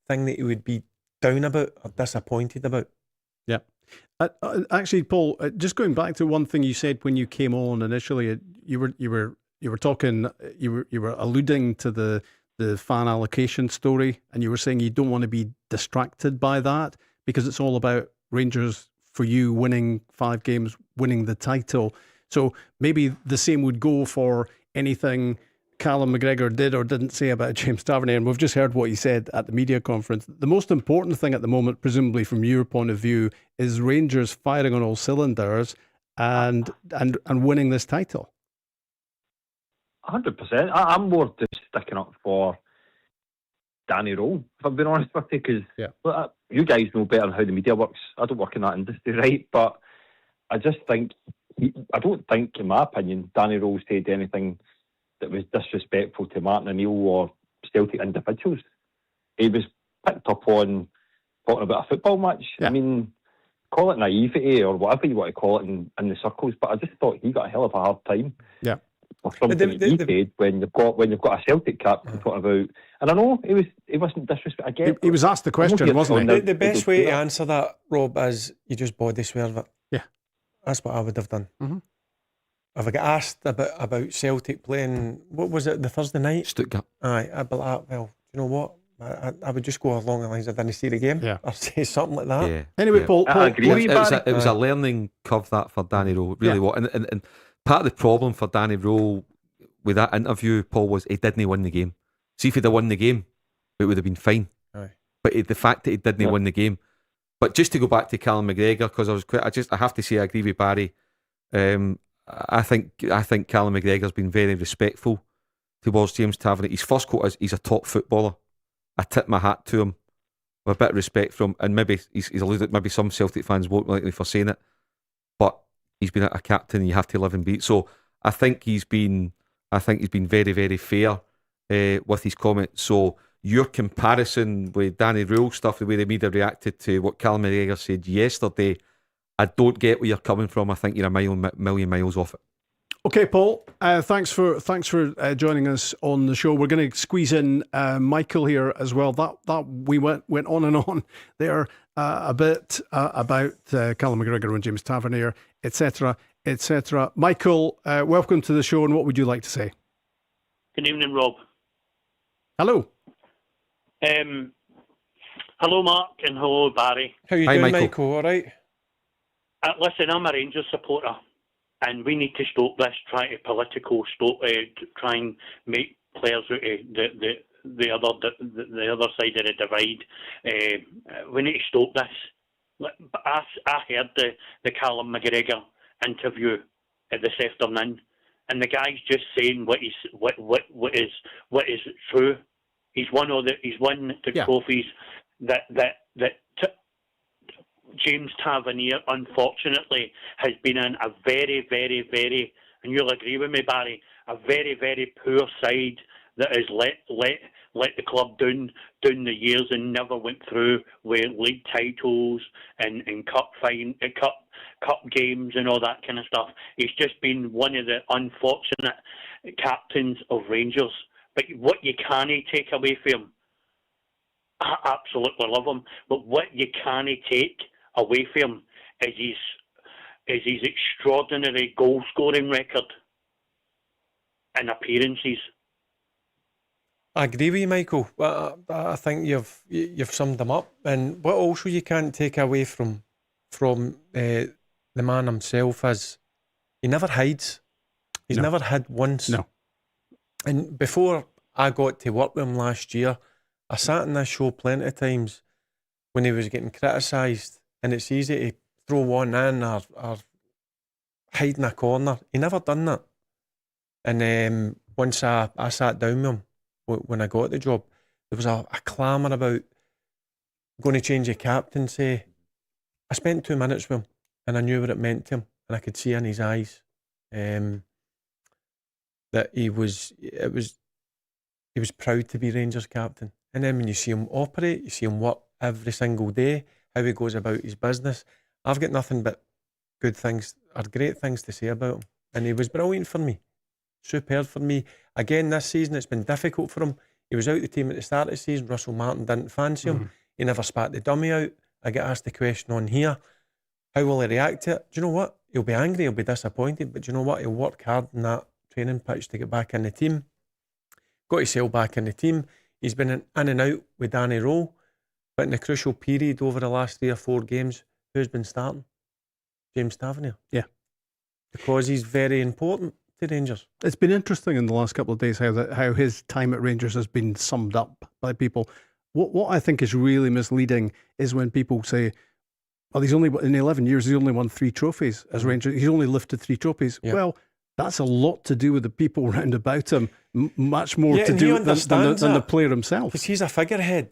thing that he would be down about or disappointed about. Yeah. Actually, Paul, just going back to one thing you said when you came on initially, you were talking, you were alluding to the fan allocation story, and you were saying you don't want to be distracted by that because it's all about Rangers, for you, winning 5 games, winning the title. So maybe the same would go for anything Callum McGregor did or didn't say about James Tavernier, and we've just heard what he said at the media conference. The most important thing at the moment, presumably from your point of view, is Rangers firing on all cylinders and winning this title. 100%. I'm more just sticking up for Danny Rowe, if I'm being honest with you, because you guys know better how the media works. I don't work in that industry, right? But I just think, I don't think, in my opinion, Danny Rowe said anything that was disrespectful to Martin O'Neill or Celtic individuals. He was picked up on talking about a football match. Yeah. I mean, call it naivety or whatever you want to call it in the circles, but I just thought he got a hell of a hard time. Yeah. Or something he said when you've got a Celtic captain talking about, and I know he wasn't disrespectful. Again, He was asked the question, wasn't he? The best way to answer that, Rob, is you just body swerve it. Yeah. That's what I would have done. Mm-hmm. If I get asked about Celtic playing, what was it, the Thursday night? Stuttgart. Aye, I'd be like, well, you know what? I would just go along the lines I didn't see the game, or say something like that. Yeah. Anyway, Paul, I agree. It was a learning curve that for Danny Rowe. Really, what? And part of the problem for Danny Rowe with that interview, Paul, was he didn't win the game. See, if he'd have won the game, it would have been fine. Aye. But the fact that he didn't win the game. But just to go back to Callum McGregor, because I have to say I agree with Barry. I think Callum McGregor's been very respectful towards James Tavernier. His first quote is, "He's a top footballer." I tip my hat to him with a bit of respect from him, and maybe he's alluded. Maybe some Celtic fans won't like me for saying it, but he's been a captain. You have to live and beat. So I think he's been very, very fair with his comments. So your comparison with Danny Rule stuff, the way the media reacted to what Callum McGregor said yesterday, I don't get where you're coming from. I think you're a million miles off it. Okay, Paul. Thanks for joining us on the show. We're going to squeeze in Michael here as well. That we went on and on there a bit about Callum McGregor and James Tavernier, etc., etc. Michael, welcome to the show. And what would you like to say? Good evening, Rob. Hello. Hello, Mark, and hello, Barry. How you doing, Michael? All right? Listen, I'm a Rangers supporter, and we need to stop this try and make players out of the other side of the divide. We need to stop this. I heard the Callum McGregor interview this afternoon, and the guy's just saying what is true. He's won the trophies that James Tavernier, unfortunately, has been in a very, very, very, and you'll agree with me, Barry, a very, very poor side that has let the club down the years and never went through with league titles and cup games and all that kind of stuff. He's just been one of the unfortunate captains of Rangers. But what you can't take away from him, I absolutely love him, but what you can't take away from him is his extraordinary goal-scoring record and appearances. I agree with you, Michael. I think you've summed them up. And what also you can't take away from the man himself is he never hides. He's never hid once. No. And before I got to work with him last year, I sat in this show plenty of times when he was getting criticised, and it's easy to throw one in or hide in a corner. He never done that. And once I sat down with him when I got the job, there was a clamour about going to change the captaincy. I spent 2 minutes with him, and I knew what it meant to him, and I could see in his eyes that he was proud to be Rangers captain. And then when you see him operate, you see him work every single day, how he goes about his business, I've got nothing but good things or great things to say about him. And he was brilliant for me, superb for me. Again, this season it's been difficult for him. He was out the team at the start of the season. Russell Martin didn't fancy him. He never spat the dummy out. I get asked the question on here, how will he react to it? Do you know what? He'll be angry, he'll be disappointed, but do you know what? He'll work hard in that training pitch to get back in the team. Got to sail back in the team. He's been in and out with Danny Rule, but in the crucial period over the last 3 or 4 games, who's been starting? James Tavernier. Yeah. Because he's very important to Rangers. It's been interesting in the last couple of days how his time at Rangers has been summed up by people. What I think is really misleading is when people say, well, he's only in 11 years, he's only won 3 trophies as Rangers. He's only lifted 3 trophies. Yeah. Well, that's a lot to do with the people round about him, much more to do than the player himself. Because he's a figurehead.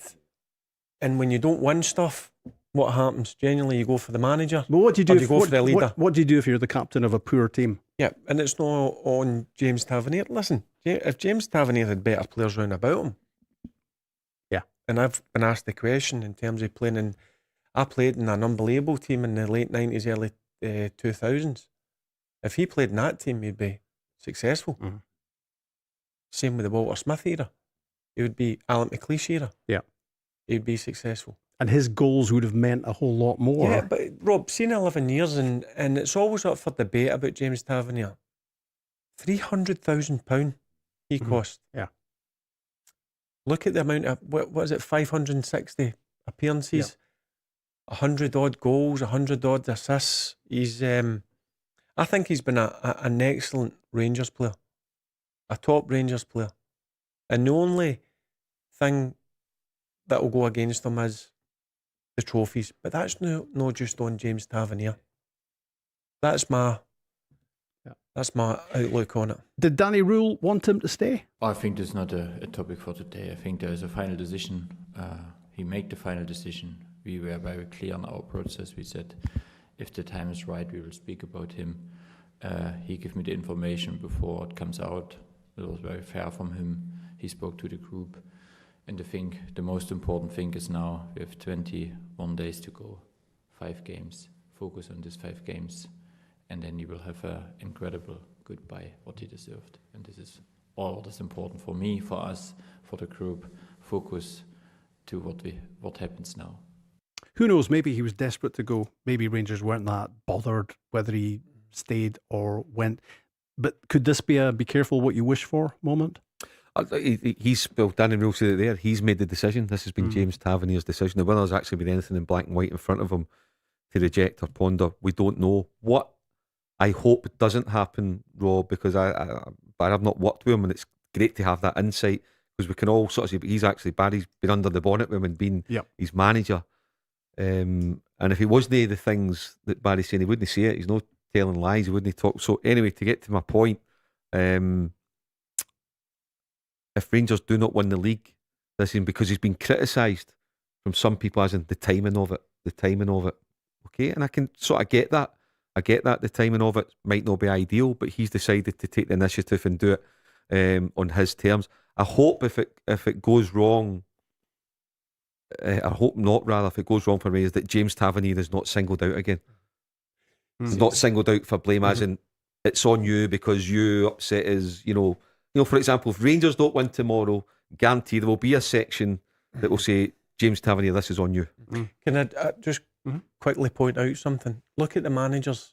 And when you don't win stuff, what happens? Generally, you go for the manager. But what do you do? For the leader. What do you do if you're the captain of a poor team? Yeah, and it's not on James Tavernier. Listen, if James Tavernier had better players round about him, yeah. And I've been asked the question in terms of playing in. I played in an unbelievable team in the late 90s, early 2000s. If he played in that team, he'd be successful. Mm-hmm. Same with the Walter Smith era. He would be Alan McLeish era. Yeah. He'd be successful. And his goals would have meant a whole lot more. Yeah, but Rob, seen 11 years and it's always up for debate about James Tavernier. £300,000 he cost. Yeah. Look at the amount of, what is it, 560 appearances, 100 odd goals, 100 odd assists. He's, I think he's been an excellent Rangers player, a top Rangers player. And the only thing that will go against him is the trophies. But that's not just on James Tavernier. That's my outlook on it. Did Danny Rule want him to stay? I think that's not a topic for today. I think there is a final decision. He made the final decision. We were very clear on our process. We said if the time is right, we will speak about him. He gave me the information before it comes out. It was very fair from him. He spoke to the group. And I think the most important thing is now we have 21 days to go, 5 games. Focus on these 5 games. And then he will have an incredible goodbye, what he deserved. And this is all that is important for me, for us, for the group. Focus to what happens now. Who knows? Maybe he was desperate to go. Maybe Rangers weren't that bothered whether he stayed or went. But could this be a be careful what you wish for moment? Danny Rule said it there. He's made the decision. This has been James Tavernier's decision. Now, whether there's actually been anything in black and white in front of him to reject or ponder, we don't know. What I hope doesn't happen, Rob, because I've not worked with him, and it's great to have that insight, because we can all sort of say, but Barry's been under the bonnet with him and been his manager. And if he wasn't the things that Barry's saying, he wouldn't say it. He's not telling lies. He wouldn't talk. So anyway, to get to my point, if Rangers do not win the league this season, because he's been criticised from some people as in the timing of it. Okay, and I can sort of get that. I get that the timing of it might not be ideal, but he's decided to take the initiative and do it on his terms. I hope if it goes wrong, I hope not, rather, if it goes wrong for me, is that James Tavernier is not singled out again. He's not singled out for blame, as in it's on you because you upset us. You know, for example, if Rangers don't win tomorrow, guarantee there will be a section that will say, James Tavernier, this is on you. Can I just quickly point out something? Look at the managers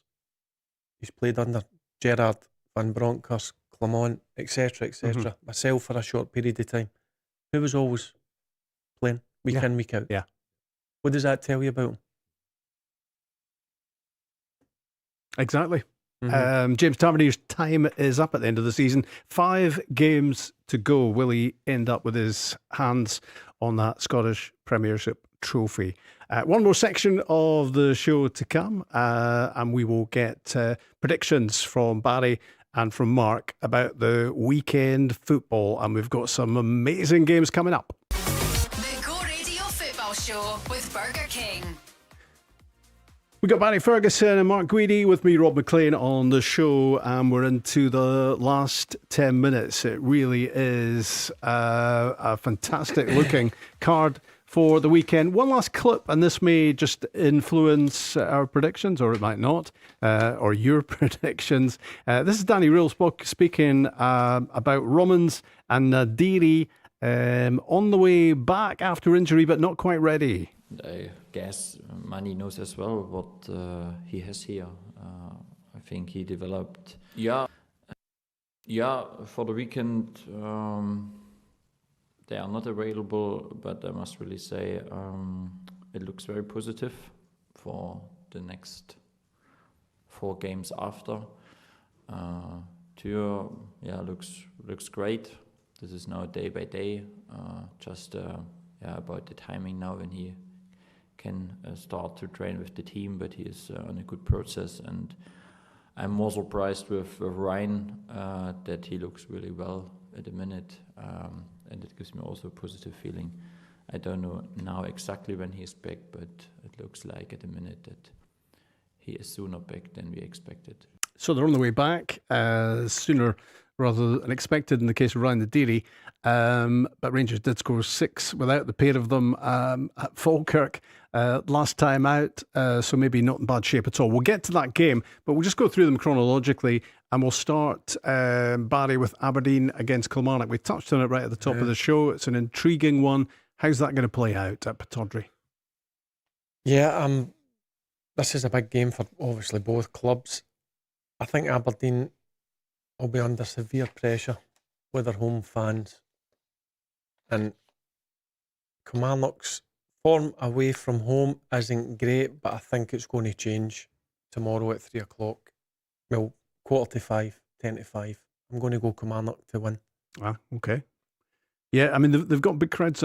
he's played under: Gerrard, Van Bronckhorst, Clement, etc., etc. Myself for a short period of time. Who was always playing week in, week out? Yeah. What does that tell you about him? Exactly. James Tavernier's time is up at the end of the season. 5 games to go. Will he end up with his hands on that Scottish Premiership trophy? One more section of the show to come, and we will get predictions from Barry and from Mark about the weekend football, and we've got some amazing games coming up. The Go Radio Football Show with Burger King. We got Barry Ferguson and Mark Guidi with me, Rob MacLean, on the show, and we're into the last 10 minutes. It really is a fantastic looking card for the weekend. One last clip, and this may just influence our predictions, or it might not, or your predictions. This is Danny Rule speaking about Romans and Nadiri on the way back after injury, but not quite ready. I guess Manny knows as well what he has here. I think he developed. Yeah, for the weekend they are not available, but I must really say it looks very positive for the next 4 games after. Tour, looks great. This is now day by day. About the timing now when he can start to train with the team, but he is on a good process, and I'm more surprised with Ryan that he looks really well at the minute, and it gives me also a positive feeling. I don't know now exactly when he is back, but it looks like at the minute that he is sooner back than we expected. So they're on the way back sooner rather than expected in the case of Ryan Nadiri. But Rangers did score 6 without the pair of them at Falkirk last time out, so maybe not in bad shape at all. We'll get to that game, but we'll just go through them chronologically, and we'll start, Barry, with Aberdeen against Kilmarnock. We touched on it right at the top of the show. It's an intriguing one. How's that going to play out at Pittodrie? Yeah, this is a big game for obviously both clubs. I think Aberdeen will be under severe pressure with their home fans. And Kilmarnock's form away from home isn't great, but I think it's going to change tomorrow at 3 o'clock. Well, 4:45, 10 to 5. I'm going to go Kilmarnock to win. Okay. Yeah, I mean, they've got big crowds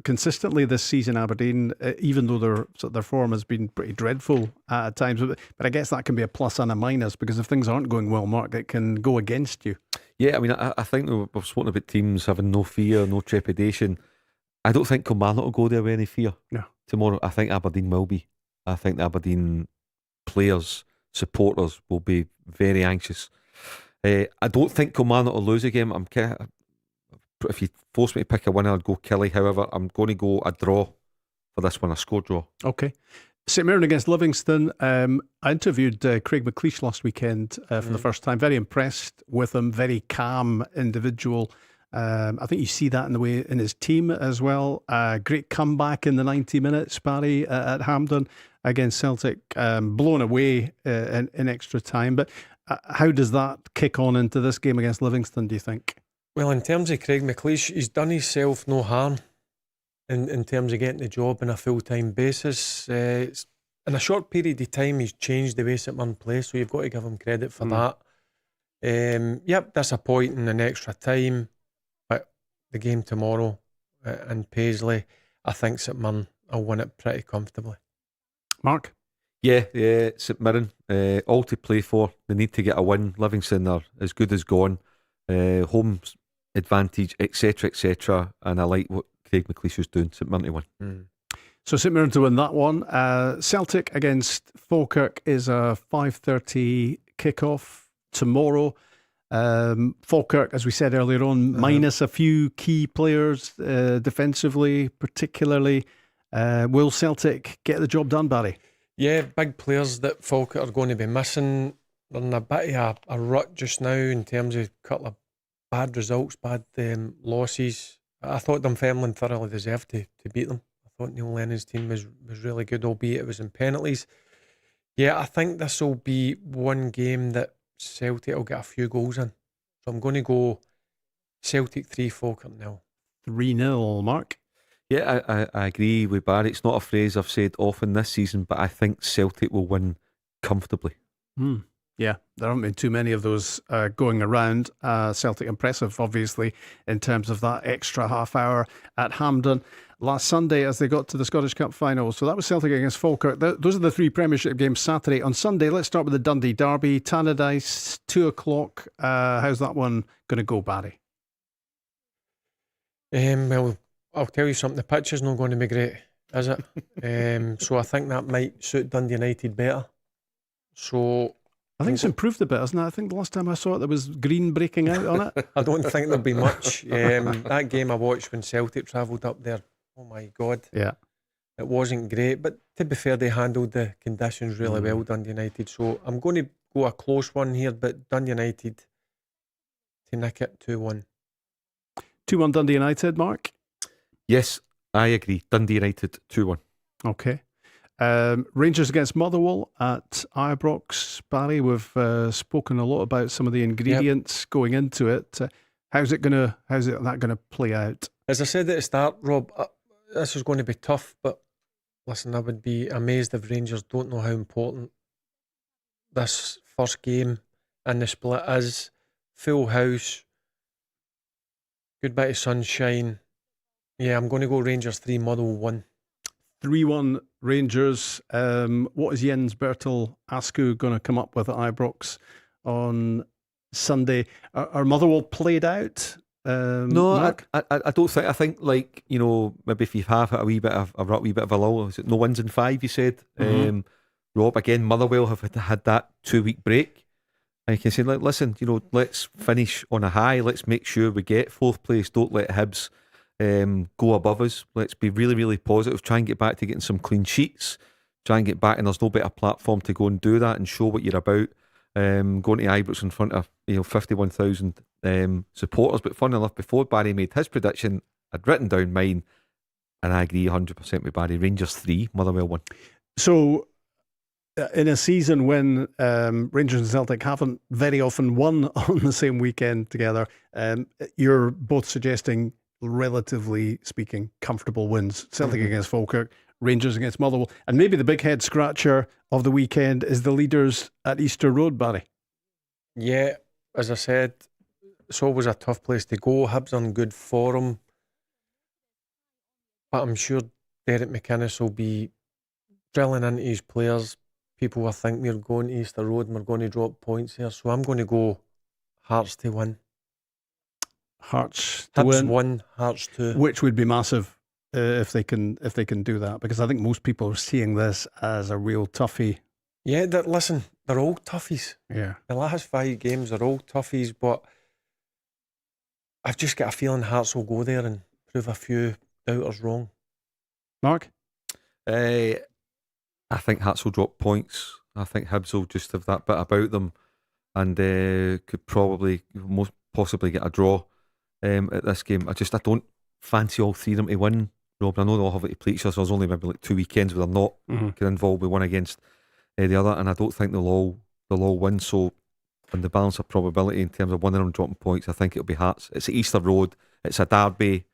consistently this season, Aberdeen, even though their form has been pretty dreadful at times. But I guess that can be a plus and a minus, because if things aren't going well, Mark, it can go against you. Yeah, I mean, I think we've spoken about teams having no fear, no trepidation. I don't think Kilmarnock will go there with any fear tomorrow. I think Aberdeen will be. I think Aberdeen players, supporters will be very anxious. I don't think Kilmarnock will lose a game. If you force me to pick a winner, I'd go Kelly. However, I'm going to go a draw for this one, a score draw. Okay. St Mirren against Livingston. I interviewed Craig McLeish last weekend for the first time. Very impressed with him. Very calm individual. I think you see that in the way in his team as well. Great comeback in the 90 minutes, Barry, at Hampden against Celtic. Blown away in extra time. But how does that kick on into this game against Livingston, do you think? Well, in terms of Craig McLeish, he's done himself no harm in terms of getting the job on a full-time basis. In a short period of time, he's changed the way St Mirren play, so you've got to give him credit for that. Yep, disappointing in extra time, but the game tomorrow in Paisley, I think St Mirren will win it pretty comfortably. Mark? Yeah, St Mirren, all to play for. They need to get a win. Livingston are as good as gone. Home advantage, etc., and I like what Craig McLeish was doing. St Mirren to win. So St Mirren to win that one. Celtic against Falkirk is a 5:30 kickoff tomorrow. Falkirk, as we said earlier on, minus a few key players defensively, particularly. Will Celtic get the job done, Barry? Yeah, big players that Falkirk are going to be missing. They're in a bit of a rut just now in terms of a couple of bad results, bad losses. I thought Dunfermline thoroughly deserved to beat them. I thought Neil Lennon's team was really good, albeit it was in penalties. Yeah, I think this will be one game that Celtic will get a few goals in. So I'm going to go Celtic 3, Falkirk 0. 3-0, Mark? Yeah, I agree with Barry. It's not a phrase I've said often this season, but I think Celtic will win comfortably. Yeah, there haven't been too many of those going around. Celtic impressive, obviously, in terms of that extra half hour at Hampden last Sunday as they got to the Scottish Cup final. So that was Celtic against Falkirk. Those are the three Premiership games Saturday. On Sunday, let's start with the Dundee Derby. Tannadice, 2 o'clock. How's that one going to go, Barry? Well, I'll tell you something. The pitch is not going to be great, is it? So I think that might suit Dundee United better. So I think it's improved a bit, hasn't it? I think the last time I saw it, there was green breaking out on it. I don't think there'll be much. That game I watched when Celtic travelled up there, oh my God. Yeah. It wasn't great, but to be fair, they handled the conditions really well, Dundee United. So I'm going to go a close one here, but Dundee United to nick it 2-1. 2-1 Dundee United, Mark? Yes, I agree. Dundee United 2-1. Okay. Rangers against Motherwell at Ibrox. Barry, we've spoken a lot about some of the ingredients going into it. How's that going to play out? As I said at the start, Rob, this is going to be tough, but listen, I would be amazed if Rangers don't know how important this first game and the split is. Full house, good bit of sunshine. Yeah, I'm going to go Rangers 3, Motherwell 1. 3-1 Rangers. What is Jens Bertel Askew going to come up with at Ibrox on Sunday? Are Motherwell played out? No, Mark? I don't think. I think, like, you know, maybe if you have a wee bit of a lull, is it no wins in 5? You said, Rob. Again, Motherwell have had that 2-week break, and you can say, like, listen, you know, let's finish on a high. Let's make sure we get 4th place. Don't let Hibs go above us. Let's be really, really positive. Try and get back to getting some clean sheets. Try and get back, and there's no better platform to go and do that and show what you're about. Going to Ibrox in front of 51,000 supporters. But fun enough, before Barry made his prediction, I'd written down mine, and I agree 100% with Barry. Rangers 3, Motherwell 1. So, in a season when Rangers and Celtic haven't very often won on the same weekend together, you're both suggesting, relatively speaking, comfortable wins. Celtic against Falkirk, Rangers against Motherwell. And maybe the big head scratcher of the weekend is the leaders at Easter Road, Barry. Yeah, as I said, it's always a tough place to go. Hibs on good form. But I'm sure Derek McInnes will be drilling into his players. People will think we're going to Easter Road and we're going to drop points here. So I'm going to go Hearts to win. Hearts to Hibs win. 1, Hearts 2. Which would be massive if they can do that, because I think most people are seeing this as a real toughie Yeah, listen, they're all toughies. Yeah. The last 5 games are all toughies, but I've just got a feeling Hearts will go there and prove a few doubters wrong. Mark? I think Hearts will drop points. I think Hibs will just have that bit about them and could probably, most possibly get a draw at this game. I don't fancy all 3 of them to win, Rob. I know they'll have it to play each other, so there's only maybe like 2 weekends where they're not get involved with one against the other, and I don't think they'll all win. So on the balance of probability in terms of winning and dropping points, I think it'll be Hearts. It's at Easter Road, it's a derby,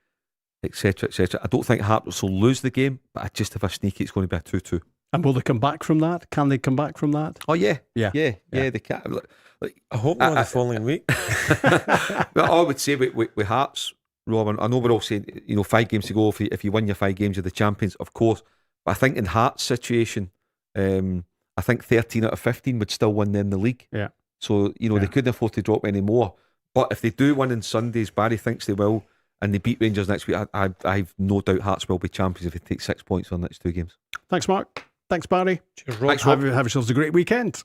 etc, etc. I don't think Hearts will lose the game, but I just have a sneaky it's going to be a 2-2. And will they come back from that? Can they come back from that? Oh yeah, Yeah. they can. Like, I hope not the following week. But I would say with Hearts, Rob, I know we're all saying 5 games to go. If you win your 5 games, you're the champions, of course. But I think in Hearts' situation, I think 13 out of 15 would still win then the league. Yeah. So they couldn't afford to drop any more. But if they do win on Sundays, Barry thinks they will, and they beat Rangers next week, I've no doubt Hearts will be champions if they take 6 points on the next 2 games. Thanks, Mark. Thanks, Barry. Cheers, Rob. Thanks, Rob. Have yourselves a great weekend.